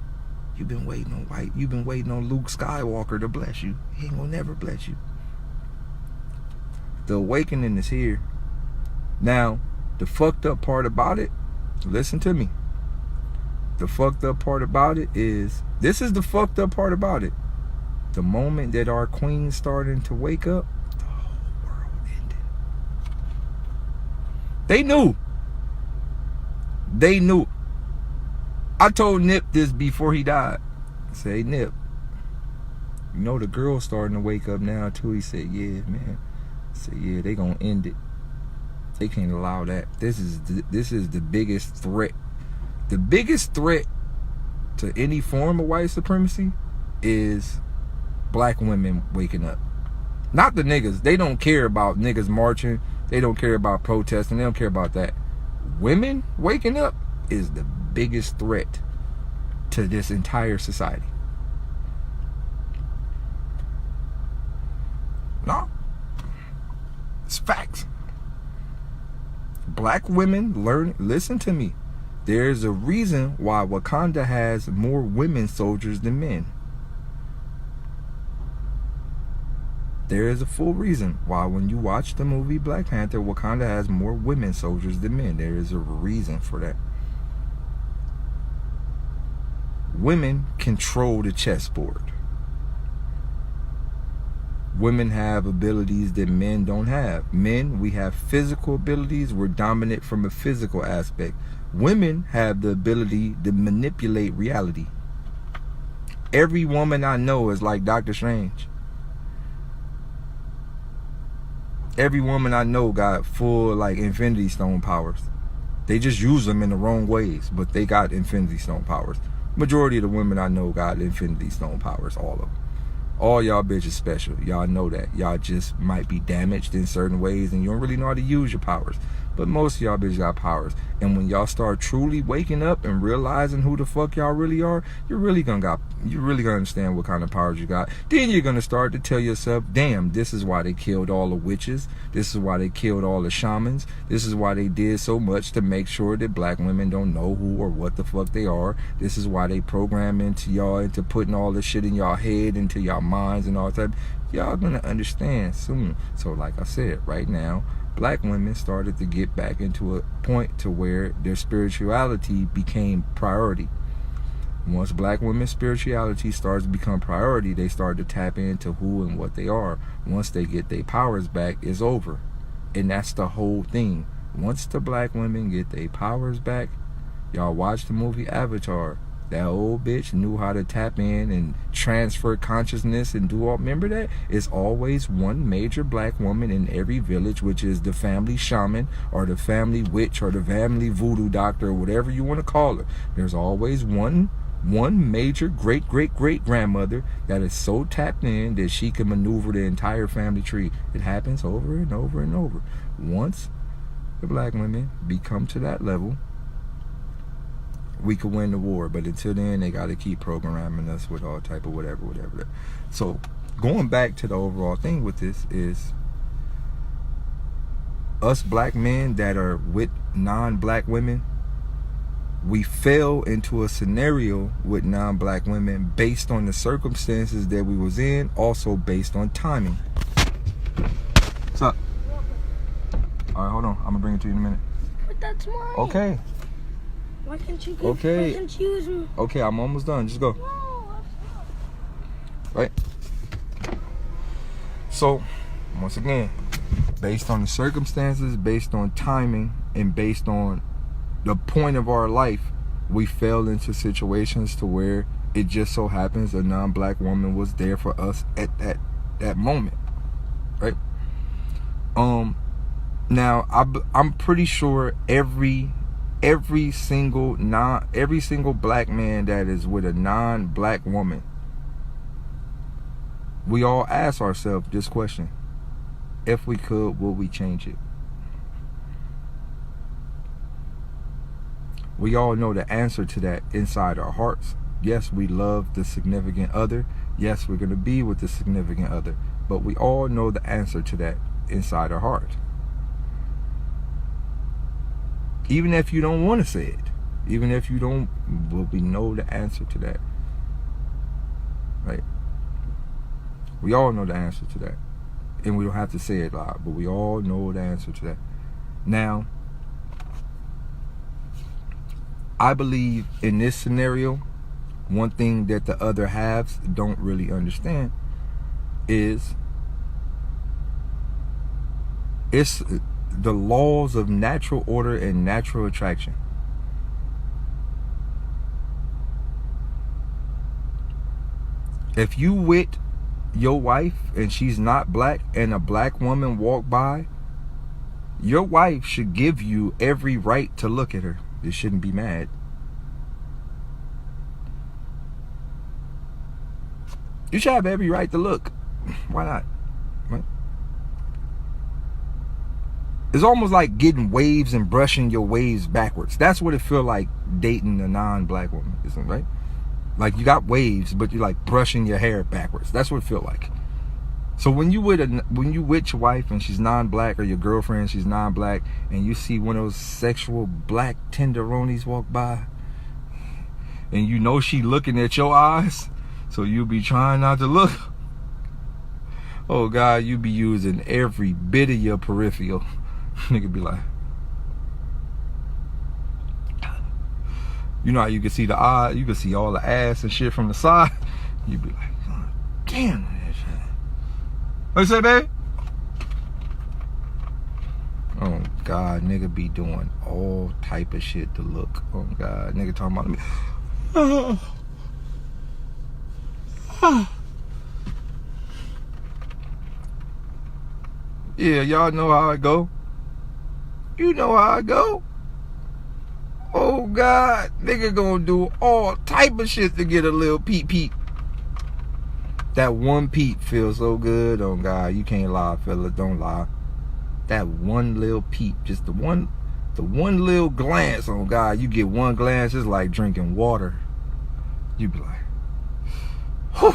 Speaker 1: You've been waiting on You've been waiting on Luke Skywalker to bless you. He ain't gonna never bless you. The awakening is here. Now, the fucked up part about it, listen to me. The fucked up part about it is, this is the fucked up part about it. The moment that our queen's starting to wake up, the whole world ended. They knew. They knew. I told Nip this before he died. I said, hey, Nip, the girl's starting to wake up now too. He said, yeah, man. I said, yeah, they gonna end it. They can't allow that. This is the biggest threat. The biggest threat to any form of white supremacy is black women waking up. Not the niggas. They don't care about niggas marching. They don't care about protesting. They don't care about that. Women waking up is the biggest threat to this entire society. No. It's facts. Black women listen to me. There's a reason why Wakanda has more women soldiers than men. There is a full reason why when you watch the movie Black Panther, Wakanda has more women soldiers than men. There is a reason for that. Women control the chessboard. Women have abilities that men don't have. Men, we have physical abilities. We're dominant from a physical aspect. Women have the ability to manipulate reality. Every woman I know is like Dr. Strange. Every woman I know got full like Infinity Stone powers. They just use them in the wrong ways, but they got Infinity Stone powers. Majority of the women I know got Infinity Stone powers, all of them. All y'all bitches special. Y'all know that. Y'all just might be damaged in certain ways and you don't really know how to use your powers. But most of y'all bitches got powers. And when y'all start truly waking up and realizing who the fuck y'all really are, you're really gonna understand what kind of powers you got. Then you're gonna start to tell yourself, damn, this is why they killed all the witches. This is why they killed all the shamans. This is why they did so much to make sure that black women don't know who or what the fuck they are. This is why they program into y'all, into putting all this shit in y'all head, into y'all minds and all that. Y'all gonna understand soon. So like I said, right now, black women started to get back into a point to where their spirituality became priority. Once black women's spirituality starts to become priority, they start to tap into who and what they are. Once they get their powers back, it's over. And that's the whole thing. Once the black women get their powers back, y'all watch the movie Avatar. That old bitch knew how to tap in and transfer consciousness and do all. Remember that? It's always one major black woman in every village, which is the family shaman or the family witch or the family voodoo doctor or whatever you want to call her. There's always one major great grandmother that is so tapped in that she can maneuver the entire family tree. It happens over and over and over. Once the black women become to that level, we could win the war, but until then they got to keep programming us with all type of whatever. So going back to the overall thing with this is us black men that are with non-black women, we fell into a scenario with non-black women based on the circumstances that we was in, also based on timing. What's up? All right, hold on, I'm gonna bring it to you in a minute.
Speaker 3: But that's mine.
Speaker 1: Okay.
Speaker 3: Why can't you
Speaker 1: Okay.
Speaker 3: Why can't you use me?
Speaker 1: Okay, I'm almost done. Just go.
Speaker 3: No,
Speaker 1: Right? So, once again, based on the circumstances, based on timing, and based on the point of our life, we fell into situations to where it just so happens a non-black woman was there for us at that moment. Right? Now, I'm pretty sure every single black man that is with a non-black woman, we all ask ourselves this question: if we could, would we change it? We all know the answer to that inside our hearts. Yes, we love the significant other. Yes, we're going to be with the significant other. But we all know the answer to that inside our heart. Even if you don't want to say it, even if you don't, well, we know the answer to that, right? We all know the answer to that, and we don't have to say it loud, but we all know the answer to that. Now, I believe in this scenario, one thing that the other halves don't really understand is it's the laws of natural order and natural attraction. If you with your wife and she's not black and a black woman walk by, your wife should give you every right to look at her. You shouldn't be mad. You should have every right to look. Why not? Right? It's almost like getting waves and brushing your waves backwards. That's what it feel like dating a non-black woman, isn't it, right? Like you got waves, but you're like brushing your hair backwards. That's what it feel like. So when you with your wife and she's non-black, or your girlfriend, she's non-black, and you see one of those sexual black tenderonis walk by, and you know she looking at your eyes, so you'll be trying not to look. Oh God, you be using every bit of your peripheral. Nigga be like, you know how you can see the eye, you can see all the ass and shit from the side. You be like, oh, damn that shit. What you say, baby? Oh God, nigga be doing all type of shit to look. Oh God, nigga talking about me. Yeah, y'all know how I go. You know how I go. Oh God, nigga gonna do all type of shit to get a little peep. That one peep feels so good. Oh God, you can't lie, fellas. Don't lie. That one little peep, just the one little glance. Oh God, you get one glance, it's like drinking water. You be like, whew.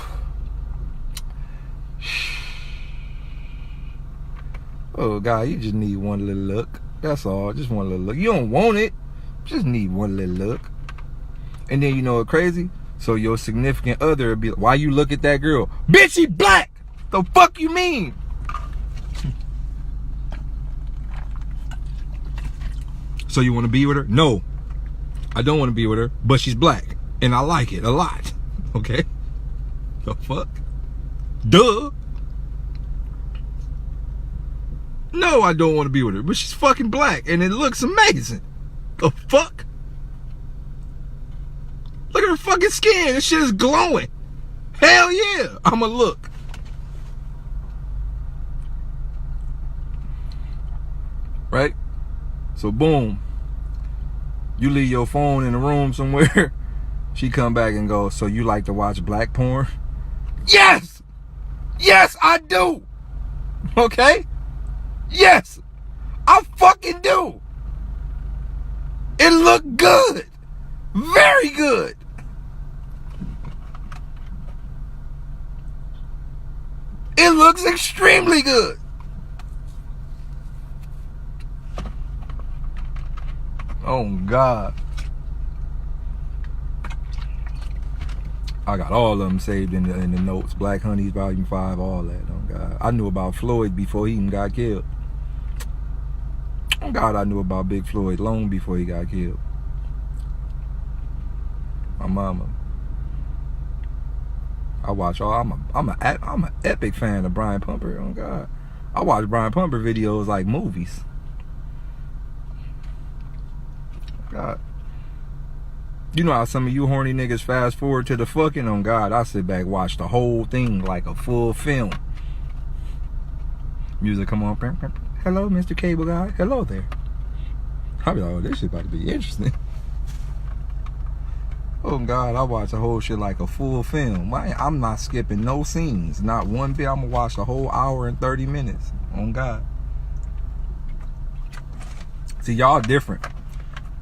Speaker 1: Oh God, you just need one little look. That's all. Just one little look. You don't want it. Just need one little look. And then you know what crazy? So your significant other would be like, why you look at that girl? Bitch, she black! The fuck you mean? So you want to be with her? No, I don't want to be with her, but she's black. And I like it a lot. Okay? The fuck? Duh. No, I don't want to be with her, but she's fucking black and it looks amazing. The fuck? Look at her fucking skin. This shit is glowing. Hell yeah. I'ma look. Right? So boom. You leave your phone in the room somewhere. She come back and goes, so you like to watch black porn? Yes! Yes, I do. Okay? Yes, I fucking do. It looked good. Very good. It looks extremely good. Oh God. I got all of them saved in the notes. Black Honeys, Volume 5, all that. Oh God. I knew about Floyd before he even got killed. Oh God, I knew about Big Floyd long before he got killed. My mama. I watch all. I'm an epic fan of Brian Pumper. Oh God, I watch Brian Pumper videos like movies. God, you know how some of you horny niggas fast forward to the fucking. Oh God, I sit back watch the whole thing like a full film. Music come on. Hello, Mr. Cable Guy. Hello there. I be like, oh, this shit about to be interesting. Oh God, I watch the whole shit like a full film. I'm not skipping no scenes, not one bit. I'm gonna watch the whole hour and 30 minutes. Oh God. See, y'all different.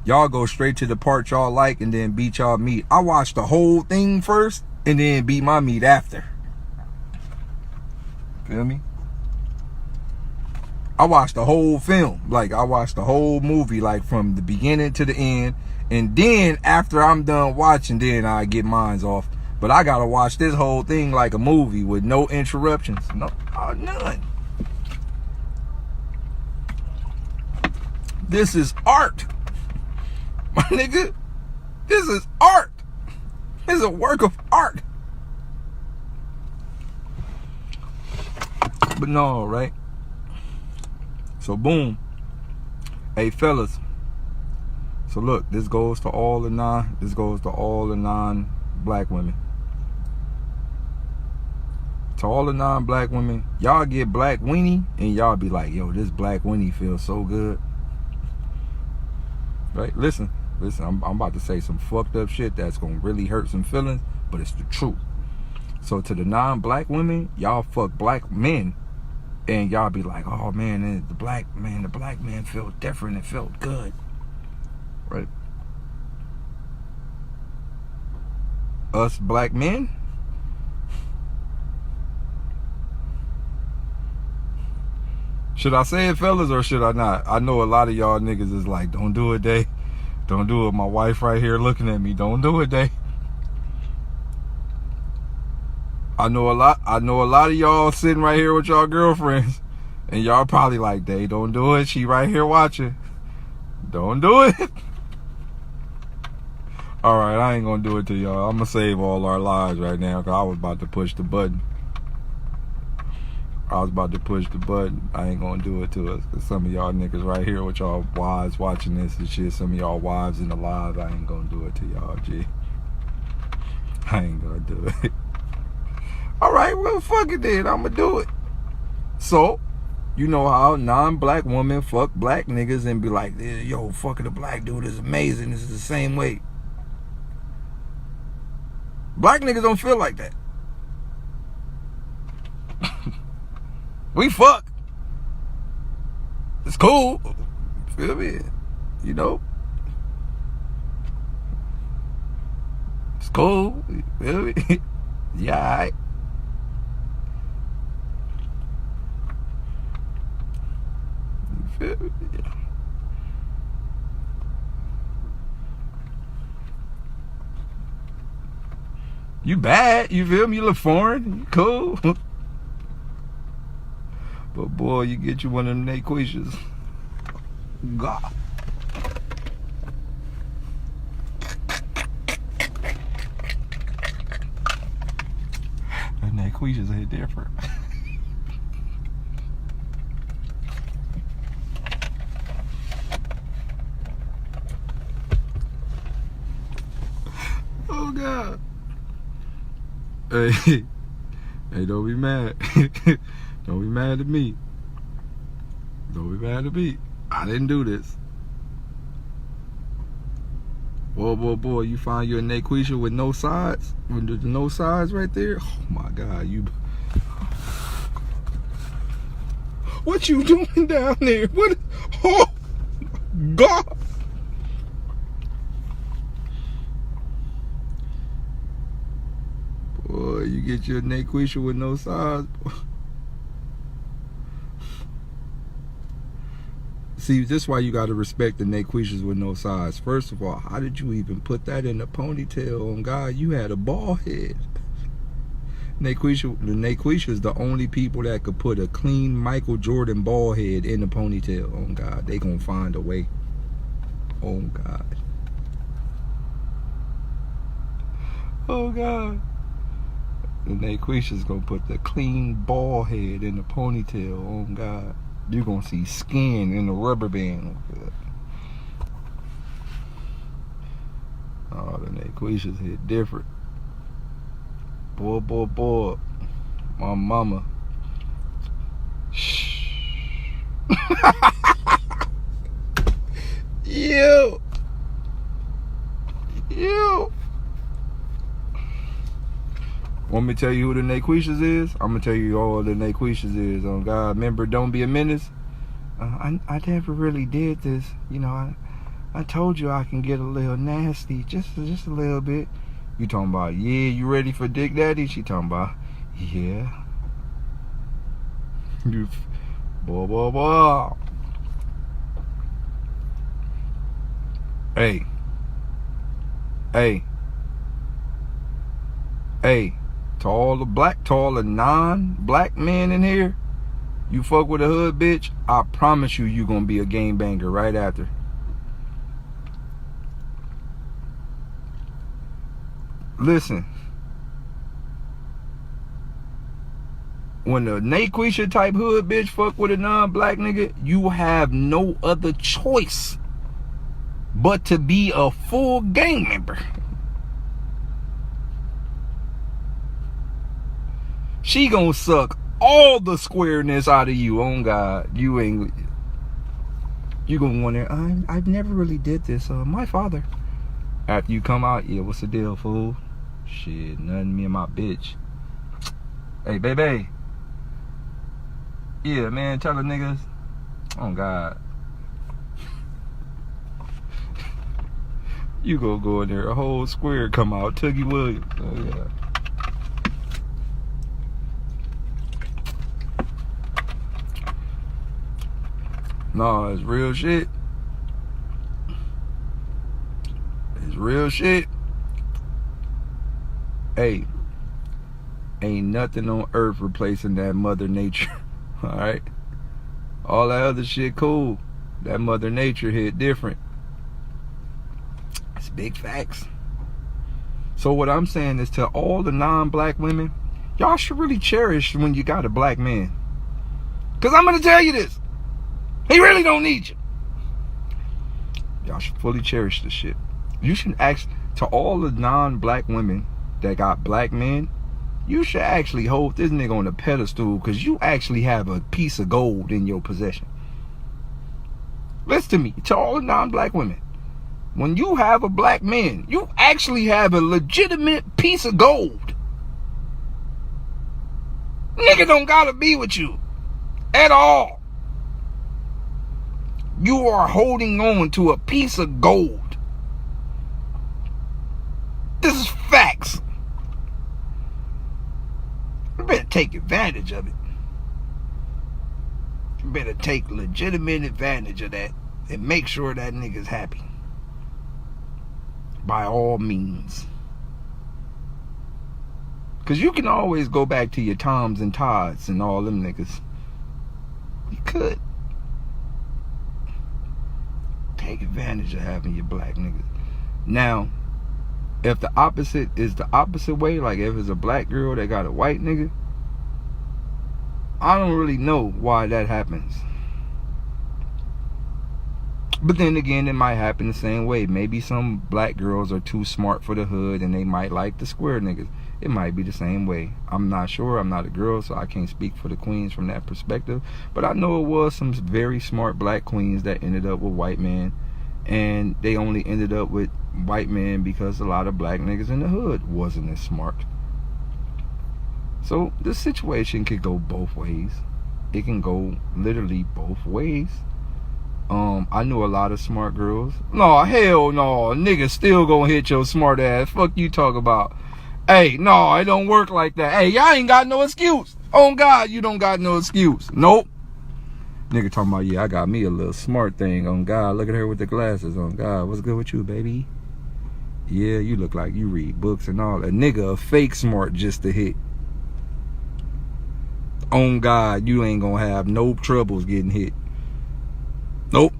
Speaker 1: Y'all go straight to the part y'all like and then beat y'all meat. I watch the whole thing first and then beat my meat after. Feel me? I watched the whole film. Like, I watched the whole movie, like, from the beginning to the end. And then, after I'm done watching, then I get mines off. But I gotta watch this whole thing like a movie with no interruptions. No, none. This is art. My nigga, this is art. This is a work of art. But no, right? So boom. Hey fellas. So look, this goes to all the non-black women. To all the non-black women, y'all get black weenie and y'all be like, yo, this black weenie feels so good. Right? Listen, I'm about to say some fucked up shit that's gonna really hurt some feelings, but it's the truth. So to the non-black women, y'all fuck black men. And y'all be like, oh man, the black man felt different. It felt good. Right? Us black men, should I say it, fellas, or should I not? I know a lot of y'all niggas is like, don't do it, Day. Don't do it. My wife right here looking at me. Don't do it, Day. I know a lot of y'all sitting right here with y'all girlfriends, and y'all probably like, Day, don't do it. She right here watching. Don't do it. All right, I ain't gonna do it to y'all. I'm gonna save all our lives right now, because I was about to push the button. I ain't gonna do it to us, because some of y'all niggas right here with y'all wives watching this and shit. Some of y'all wives in the live, I ain't gonna do it to y'all, G. I ain't gonna do it. All right, well, fuck it then. I'm gonna do it. So, You know how non-black women fuck black niggas and be like, yo, fucking a black dude is amazing. This is the same way. Black niggas don't feel like that. We fuck. It's cool. Feel me? You know? It's cool. You feel me? Yeah, alright. You feel me? Yeah. You bad, you feel me? You look foreign, you cool. But boy, you get you one of them Naquishas. God. And Naquishas hit different. Oh God. Hey, hey, don't be mad. Don't be mad at me. Don't be mad at me. I didn't do this. Boy, you find your Naquisha with no sides? With the no sides right there? Oh my God, you. What you doing down there? What? Oh, God. Boy, you get your Naquisha with no sides. See, this is why you gotta respect the Naquishas with no sides. First of all, how did you even put that in a ponytail? On God, you had a bald head. The Naquisha is the only people that could put a clean Michael Jordan bald head in a ponytail. On God, they gonna find a way. Oh God. Oh God. The Naquisha's gonna put the clean bald head in the ponytail. Oh God. You're gonna see skin in the rubber band. Oh, the Naquishas hit different. Boy. My mama. Shh. Yo. Want me to tell you who the Naquishas is? I'm gonna tell you all the Naquishas is. On God, remember, don't be a menace. I never really did this. You know, I told you I can get a little nasty, just a little bit. You talking about, yeah, you ready for Dick Daddy? She talking about, yeah. You, boy. Hey. To all the non-black men in here, you fuck with a hood bitch, I promise you gonna be a gangbanger right after. Listen, when the Naquisha type hood bitch fuck with a non-black nigga, you have no other choice but to be a full gang member. She gonna suck all the squareness out of you. On God, you gonna wonder, I've never really did this. My father. After you come out, yeah, what's the deal, fool? Shit, nothing, me and my bitch. Hey, baby. Yeah, man, tell the niggas. Oh God. You gonna go in there, a whole square come out, Tuggy Williams. Oh yeah. No, it's real shit. It's real shit. Hey, ain't nothing on earth replacing that Mother Nature. Alright? All that other shit cool. That Mother Nature hit different. It's big facts. So what I'm saying is, to all the non-black women, y'all should really cherish when you got a black man. Cause I'm gonna tell you this. He really don't need you. Y'all should fully cherish this shit. You should ask, to all the non-black women that got black men, you should actually hold this nigga on a pedestal because you actually have a piece of gold in your possession. Listen to me, to all non-black women. When you have a black man, you actually have a legitimate piece of gold. Nigga don't gotta be with you at all. You are holding on to a piece of gold. This is facts. You better take advantage of it. You better take legitimate advantage of that and make sure that nigga's happy. By all means. Because you can always go back to your Toms and Todds and all them niggas. You could. Take advantage of having your black niggas. Now, if the opposite is the opposite way, like if it's a black girl that got a white nigga, I don't really know why that happens. But then again, it might happen the same way. Maybe some black girls are too smart for the hood and they might like the square niggas. It might be the same way. I'm not sure. I'm not a girl, so I can't speak for the queens from that perspective. But I know it was some very smart black queens that ended up with white men. And they only ended up with white men because a lot of black niggas in the hood wasn't as smart. So this situation could go both ways. It can go literally both ways. I knew a lot of smart girls. No, hell no. Nigga still gonna hit your smart ass. Fuck you talk about. Hey, no, it don't work like that. Hey, y'all ain't got no excuse. On God, you don't got no excuse. Nope. Nigga talking about, yeah, I got me a little smart thing. On God, look at her with the glasses. On God, what's good with you, baby? Yeah, you look like you read books and all. A nigga a fake smart just to hit. On God, you ain't gonna have no troubles getting hit. Nope.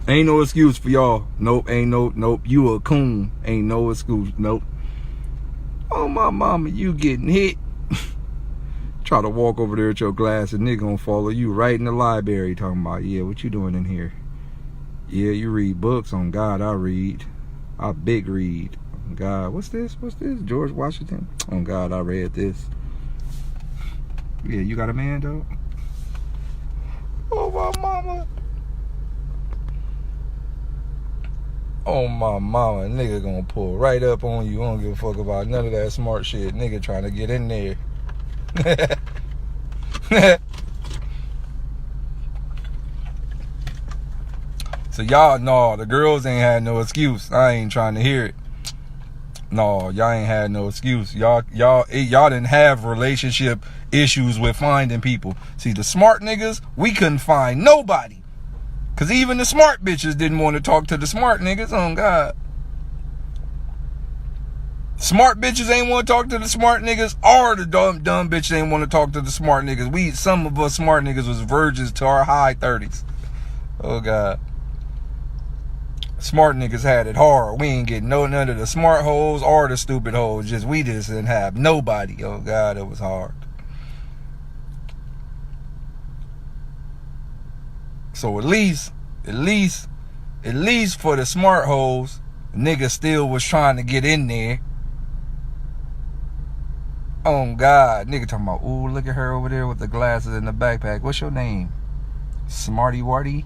Speaker 1: Ain't no excuse for y'all. Nope. Ain't no. Nope. You a coon. Ain't no excuse. Nope. Oh my mama, you getting hit. Try to walk over there with your glass and nigga gonna follow you right in the library talking about, yeah, what you doing in here? Yeah, you read books. On God, I read. I big read. On God, what's this? What's this? George Washington? On God, I read this. Yeah, you got a man though? Oh my mama. Oh my mama, nigga gonna pull right up on you. I don't give a fuck about none of that smart shit. Nigga trying to get in there. So y'all, no, the girls ain't had no excuse. I ain't trying to hear it. No, y'all ain't had no excuse. Y'all didn't have relationship issues with finding people. See, the smart niggas, we couldn't find nobody. Cause even the smart bitches didn't want to talk to the smart niggas. Oh God. Smart bitches ain't want to talk to the smart niggas, or the dumb bitches ain't want to talk to the smart niggas. Some of us smart niggas was virgins to our high 30s. Oh God. Smart niggas had it hard. We ain't getting none of the smart hoes or the stupid hoes. We just didn't have nobody. Oh God, it was hard. So at least for the smart hoes, nigga still was trying to get in there. Oh God, nigga talking about, ooh, look at her over there with the glasses and the backpack. What's your name? Smarty Warty?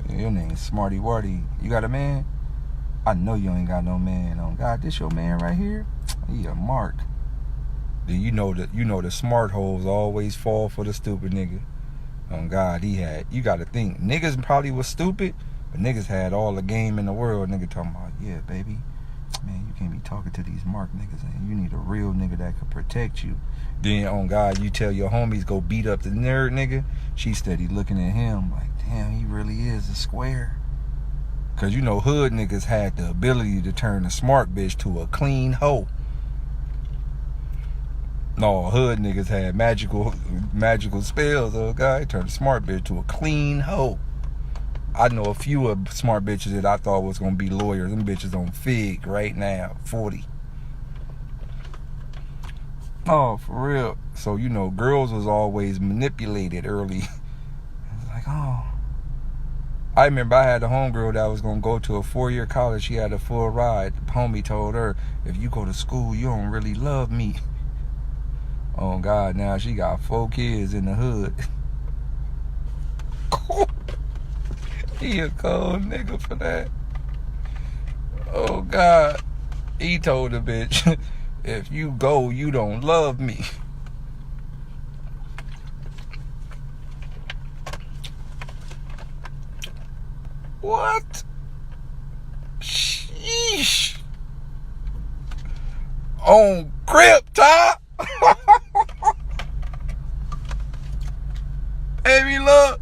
Speaker 1: Your name's Smarty Warty. You got a man? I know you ain't got no man. Oh God, this your man right here? He a mark. Then you know the smart hoes always fall for the stupid nigga. Oh God, you gotta think. Niggas probably was stupid, but niggas had all the game in the world. Nigga talking about, yeah, baby. Man, you can't be talking to these mark niggas, and you need a real nigga that could protect you. Then, on God, you tell your homies go beat up the nerd nigga. She steady looking at him like, damn, he really is a square. Cause you know hood niggas had the ability to turn a smart bitch to a clean hoe. No, hood niggas had magical spells. Oh God, turned a smart bitch to a clean hoe. I know a few of smart bitches that I thought was gonna be lawyers. Them bitches on Fig right now, 40. Oh, for real. So you know, girls was always manipulated early. It's like, oh, I remember I had a homegirl that was gonna go to a 4-year college. She had a full ride. The homie told her, if you go to school, you don't really love me. Oh God, now she got 4 kids in the hood. He a cold nigga for that. Oh God. He told the bitch, if you go, you don't love me. What? Sheesh. On grip, Ty. Baby, look.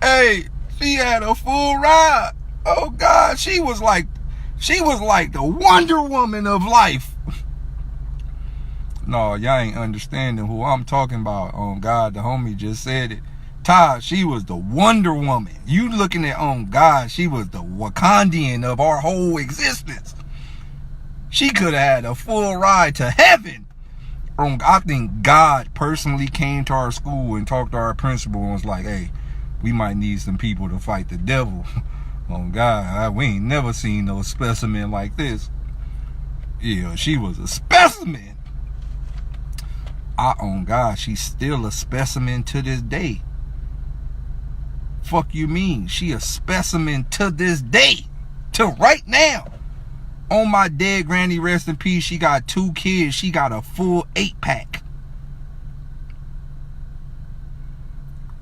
Speaker 1: Hey, she had a full ride. Oh God, she was like the Wonder Woman of life. No, y'all ain't understanding who I'm talking about. Oh God, the homie just said it. Ty, she was the Wonder Woman. You looking at, oh God, she was the Wakandian of our whole existence. She could have had a full ride to heaven. I think God personally came to our school and talked to our principal and was like, hey, we might need some people to fight the devil. Oh God, we ain't never seen no specimen like this. Yeah, she was a specimen. Oh God, she's still a specimen to this day. Fuck you mean? She a specimen to this day. To right now. On my dead granny, rest in peace, she got 2 kids. She got a full 8-pack.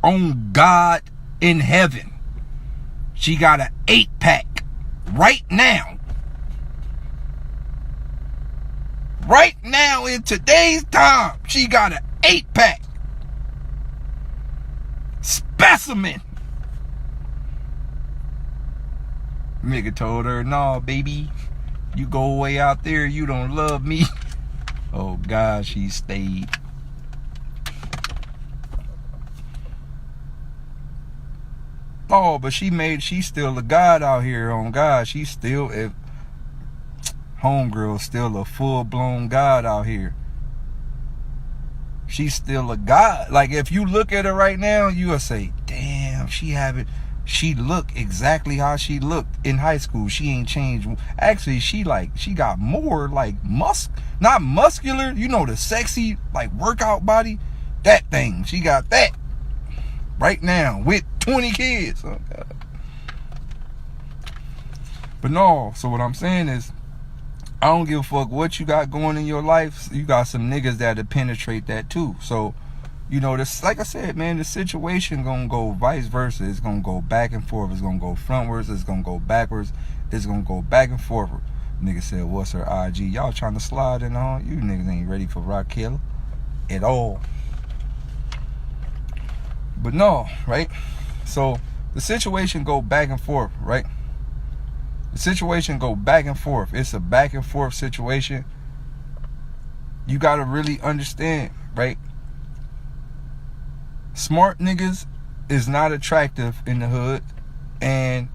Speaker 1: On God in heaven, she got an 8-pack right now. Right now in today's time, she got an 8-pack. Specimen. Nigga told her, no, baby, you go away out there, you don't love me. Oh God, she stayed. Oh, but she's still a god out here. On God, she's still homegirl, still a full-blown god out here. She's still a god. Like, if you look at her right now, you will say, damn, she look exactly how she looked in high school. She ain't changed. Actually, she got more like not muscular, you know, the sexy like workout body. That thing, she got that right now with 20 kids. Oh God. But no, so what I'm saying is, I don't give a fuck what you got going in your life. You got some niggas that'll penetrate that too. So, you know, this, like I said, man, the situation gonna go vice versa. It's gonna go back and forth. It's gonna go frontwards. It's gonna go backwards. It's gonna go back and forth. Nigga said, what's her IG? Y'all trying to slide in on? You niggas ain't ready for Raquel at all. But no, right? So the situation go back and forth, right? The situation go back and forth. It's a back and forth situation. You got to really understand, right? Smart niggas is not attractive in the hood. And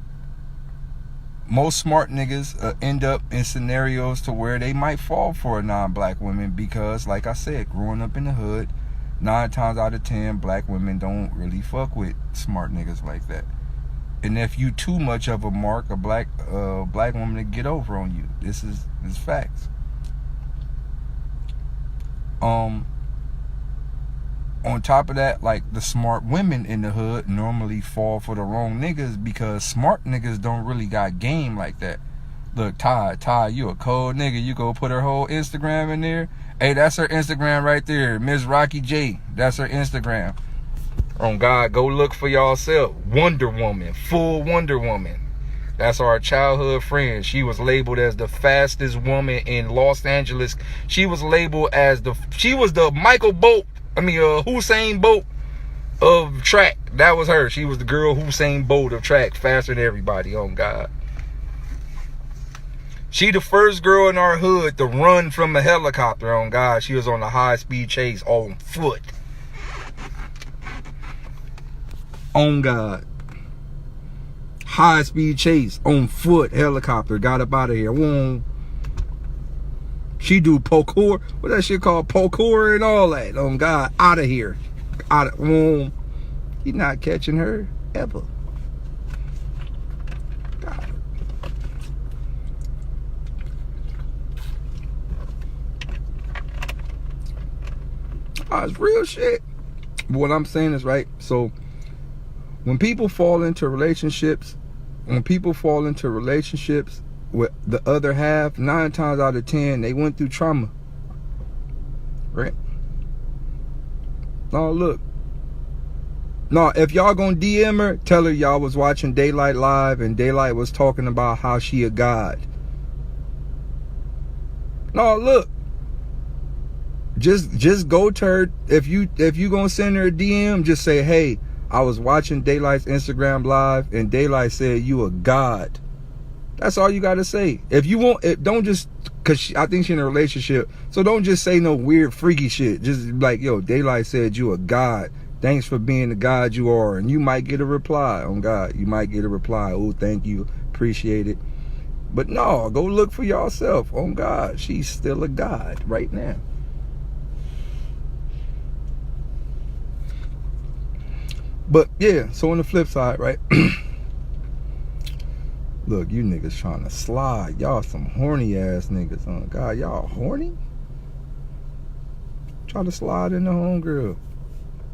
Speaker 1: most smart niggas end up in scenarios to where they might fall for a non-black woman. Because, like I said, growing up in the hood, 9 times out of 10, black women don't really fuck with smart niggas like that. And if you too much of a mark, a black woman to get over on you. This is facts. On top of that, like, the smart women in the hood normally fall for the wrong niggas because smart niggas don't really got game like that. Look, Ty, you a cold nigga. You go put her whole Instagram in there. Hey, that's her Instagram right there. Miss Rocky J. That's her Instagram. On God, go look for yourself. Wonder Woman. Full Wonder Woman. That's our childhood friend. She was labeled as the fastest woman in Los Angeles. She was labeled as she was the Usain Bolt of track. That was her. She was the girl Usain Bolt of track. Faster than everybody. On God. She the first girl in our hood to run from a helicopter. On God. She was on a high-speed chase on foot. On God. High-speed chase on foot, helicopter. Got up out of here. Whoa. She do parkour. What that shit called? Parkour and all that. Oh God, out of here. Out of He not catching her ever. God. Oh, it's real shit. But what I'm saying is, right, so when people fall into relationships, with the other half, 9 times out of 10, they went through trauma. Right? No, look. No, if y'all gonna DM her, tell her y'all was watching Daylyt live and Daylyt was talking about how she a god. No, look. Just go to her. If you gonna send her a DM, just say, hey, I was watching Daylyt's Instagram live and Daylyt said you a god. That's all you gotta say. If you want, don't just, cause I think she's in a relationship, so don't just say no weird freaky shit. Just like, yo, Daylyt said you a god. Thanks for being the god you are, and you might get a reply. On God, you might get a reply. Oh, thank you, appreciate it. But no, go look for yourself. On God, she's still a god right now. But yeah, so on the flip side, right? Look, you niggas trying to slide. Y'all some horny ass niggas. Oh God, y'all horny? Try to slide in the homegirl.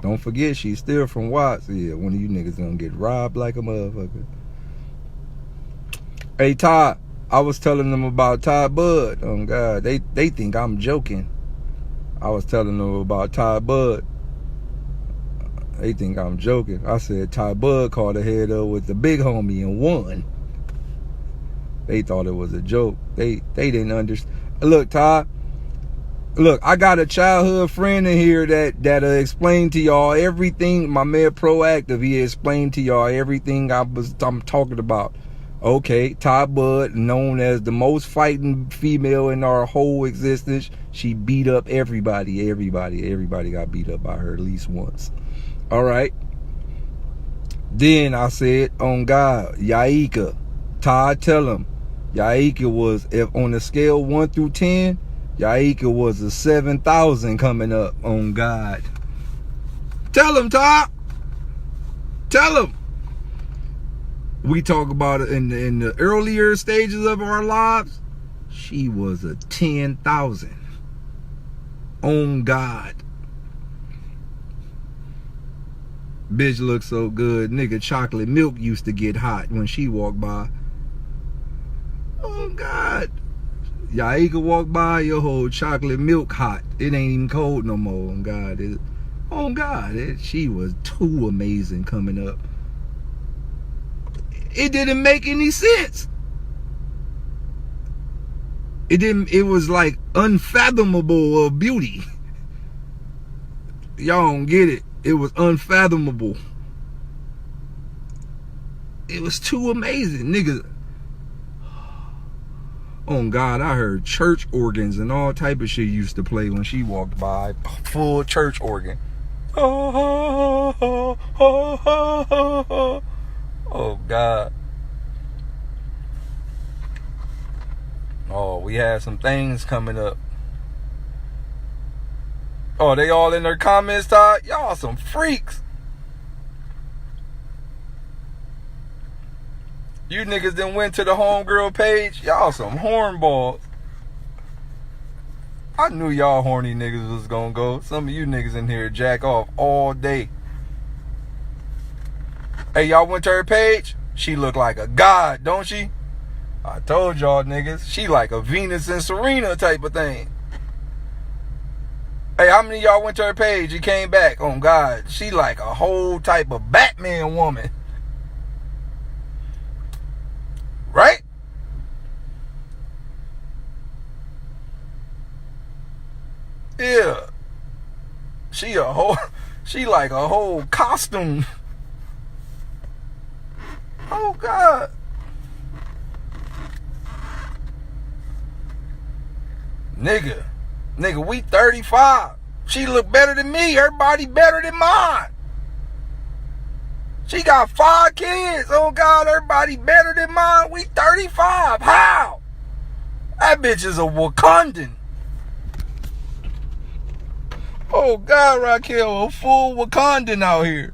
Speaker 1: Don't forget, she's still from Watts. Yeah, one of you niggas gonna get robbed like a motherfucker. Hey, Todd, I was telling them about Todd Bud. Oh God, they think I'm joking. I was telling them about Todd Bud. They think I'm joking. I said Todd Bud called ahead up with the big homie and won. They thought it was a joke. They didn't understand. Look, Todd. Look, I got a childhood friend in here that'll explain to y'all everything. My man Proactive, he explained to y'all everything I'm talking about. Okay, Todd Bud, known as the most fighting female in our whole existence. She beat up everybody. Everybody got beat up by her at least once. All right. Then I said, on God, Yaika. Todd, tell him. Yaika was, if on a scale 1 through 10, Yaika was a 7,000 coming up. On God. Tell him, Todd. Tell him. We talk about it in the earlier stages of our lives. She was a 10,000. On God. Bitch looks so good. Nigga, chocolate milk used to get hot when she walked by. Oh God. Yaika walk by, your whole chocolate milk hot. It ain't even cold no more. On God. She was too amazing coming up. It didn't make any sense. It was like unfathomable of beauty. Y'all don't get it. It was unfathomable. It was too amazing, nigga. Oh God, I heard church organs and all type of shit used to play when she walked by. Full church organ. Oh God. Oh, we had some things coming up. Oh, they all in their comments, Todd? Y'all some freaks. You niggas done went to the homegirl page. Y'all some hornballs. I knew y'all horny niggas was gonna go. Some of you niggas in here jack off all day. Hey, y'all went to her page? She look like a god, don't she? I told y'all niggas. She like a Venus and Serena type of thing. Hey, how many of y'all went to her page and came back? Oh God, she like a whole type of Batman woman. Right? Yeah. She like a whole costume. Oh God. Nigga, we 35. She look better than me. Her body better than mine. She got 5 kids. Oh God, her body better than mine. We 35. How? That bitch is a Wakandan. Oh God, Raquel, a full Wakandan out here.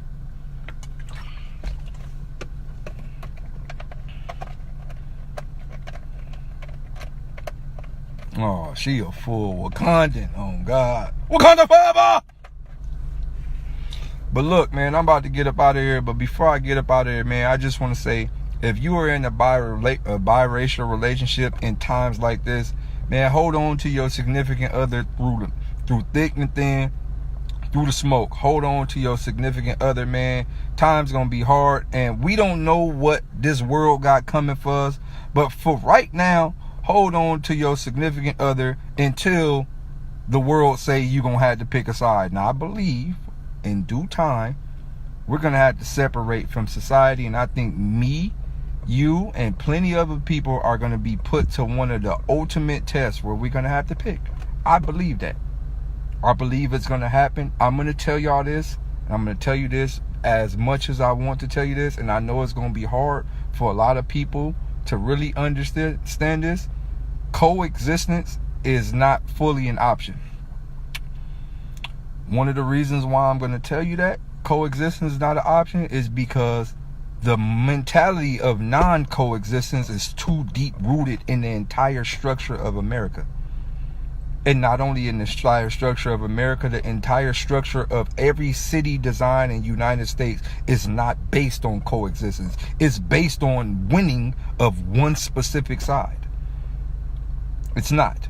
Speaker 1: Oh, she a full Wakandan. Oh God, Wakanda forever. But look, man, I'm about to get up out of here. But before I get up out of here, man, I just want to say, if you are in a biracial relationship in times like this, man, hold on to your significant other through thick and thin, through the smoke. Hold on to your significant other, man. Time's gonna be hard, and we don't know what this world got coming for us. But for right now, hold on to your significant other until the world say you're gonna have to pick a side. Now, I believe in due time we're gonna have to separate from society, and I think me, you, and plenty of other people are gonna be put to one of the ultimate tests where we're gonna have to pick. I believe that. I believe it's gonna happen. I'm gonna tell y'all this, and I'm gonna tell you this as much as I want to tell you this, and I know it's gonna be hard for a lot of people to really understand this. Coexistence is not fully an option. One of the reasons why I'm going to tell you that coexistence is not an option is because the mentality of non-coexistence is too deep rooted in the entire structure of America. And not only in the entire structure of America, the entire structure of every city design in the United States is not based on coexistence. It's based on winning of one specific side. It's not.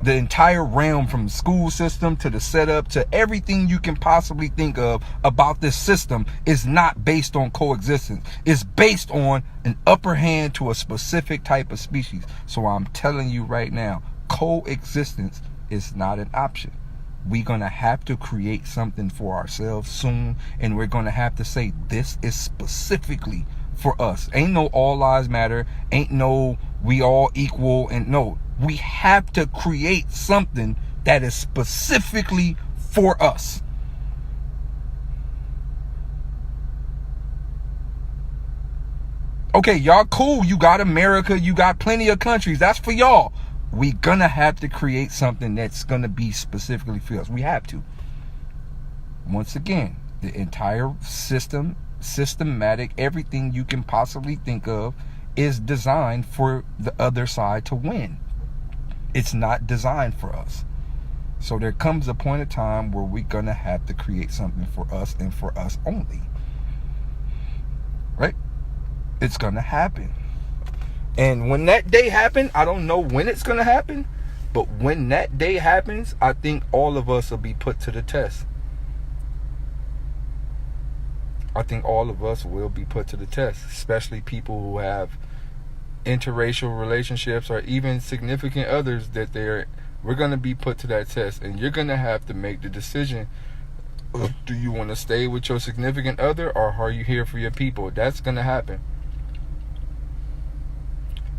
Speaker 1: The entire realm, from the school system to the setup to everything you can possibly think of about this system, is not based on coexistence. It's based on an upper hand to a specific type of species. So I'm telling you right now, coexistence is not an option. We're going to have to create something for ourselves soon, and we're going to have to say this is specifically for us. Ain't no all lives matter, ain't no we all equal, and no, we have to create something that is specifically for us. Okay, y'all cool, you got America, you got plenty of countries, that's for y'all. We gonna have to create something that's gonna be specifically for us. We have to. Once again, the entire systematic, everything you can possibly think of is designed for the other side to win. It's not designed for us. So there comes a point of time where we're gonna have to create something for us and for us only. Right? It's gonna happen. And when that day happens, I don't know when it's gonna happen, but when that day happens, I think all of us will be put to the test. I think all of us will be put to the test, especially people who have interracial relationships or even significant others that we're going to be put to that test, and you're going to have to make the decision. Do you want to stay with your significant other, or are you here for your people? That's going to happen.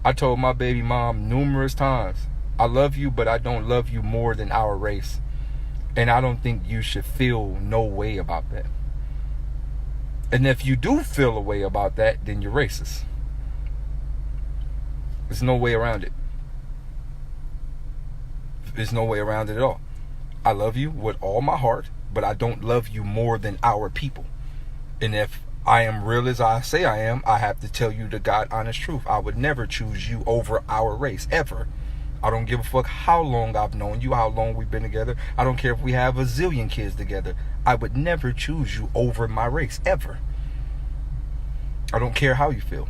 Speaker 1: I told my baby mom numerous times, I love you, but I don't love you more than our race. And I don't think you should feel no way about that. And if you do feel a way about that, then you're racist. There's no way around it. There's no way around it at all. I love you with all my heart, but I don't love you more than our people. And if I am real as I say I am, I have to tell you the God honest truth. I would never choose you over our race, ever. I don't give a fuck how long I've known you, how long we've been together. I don't care if we have a zillion kids together. I would never choose you over my race, ever. I don't care how you feel.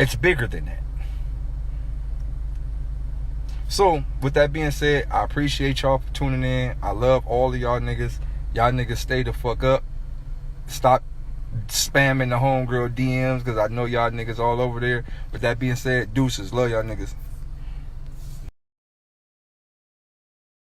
Speaker 1: It's bigger than that. So, with that being said, I appreciate y'all for tuning in. I love all of y'all niggas. Y'all niggas stay the fuck up. Stop spamming the homegirl DMs, because I know y'all niggas all over there. With that being said, deuces. Love y'all niggas.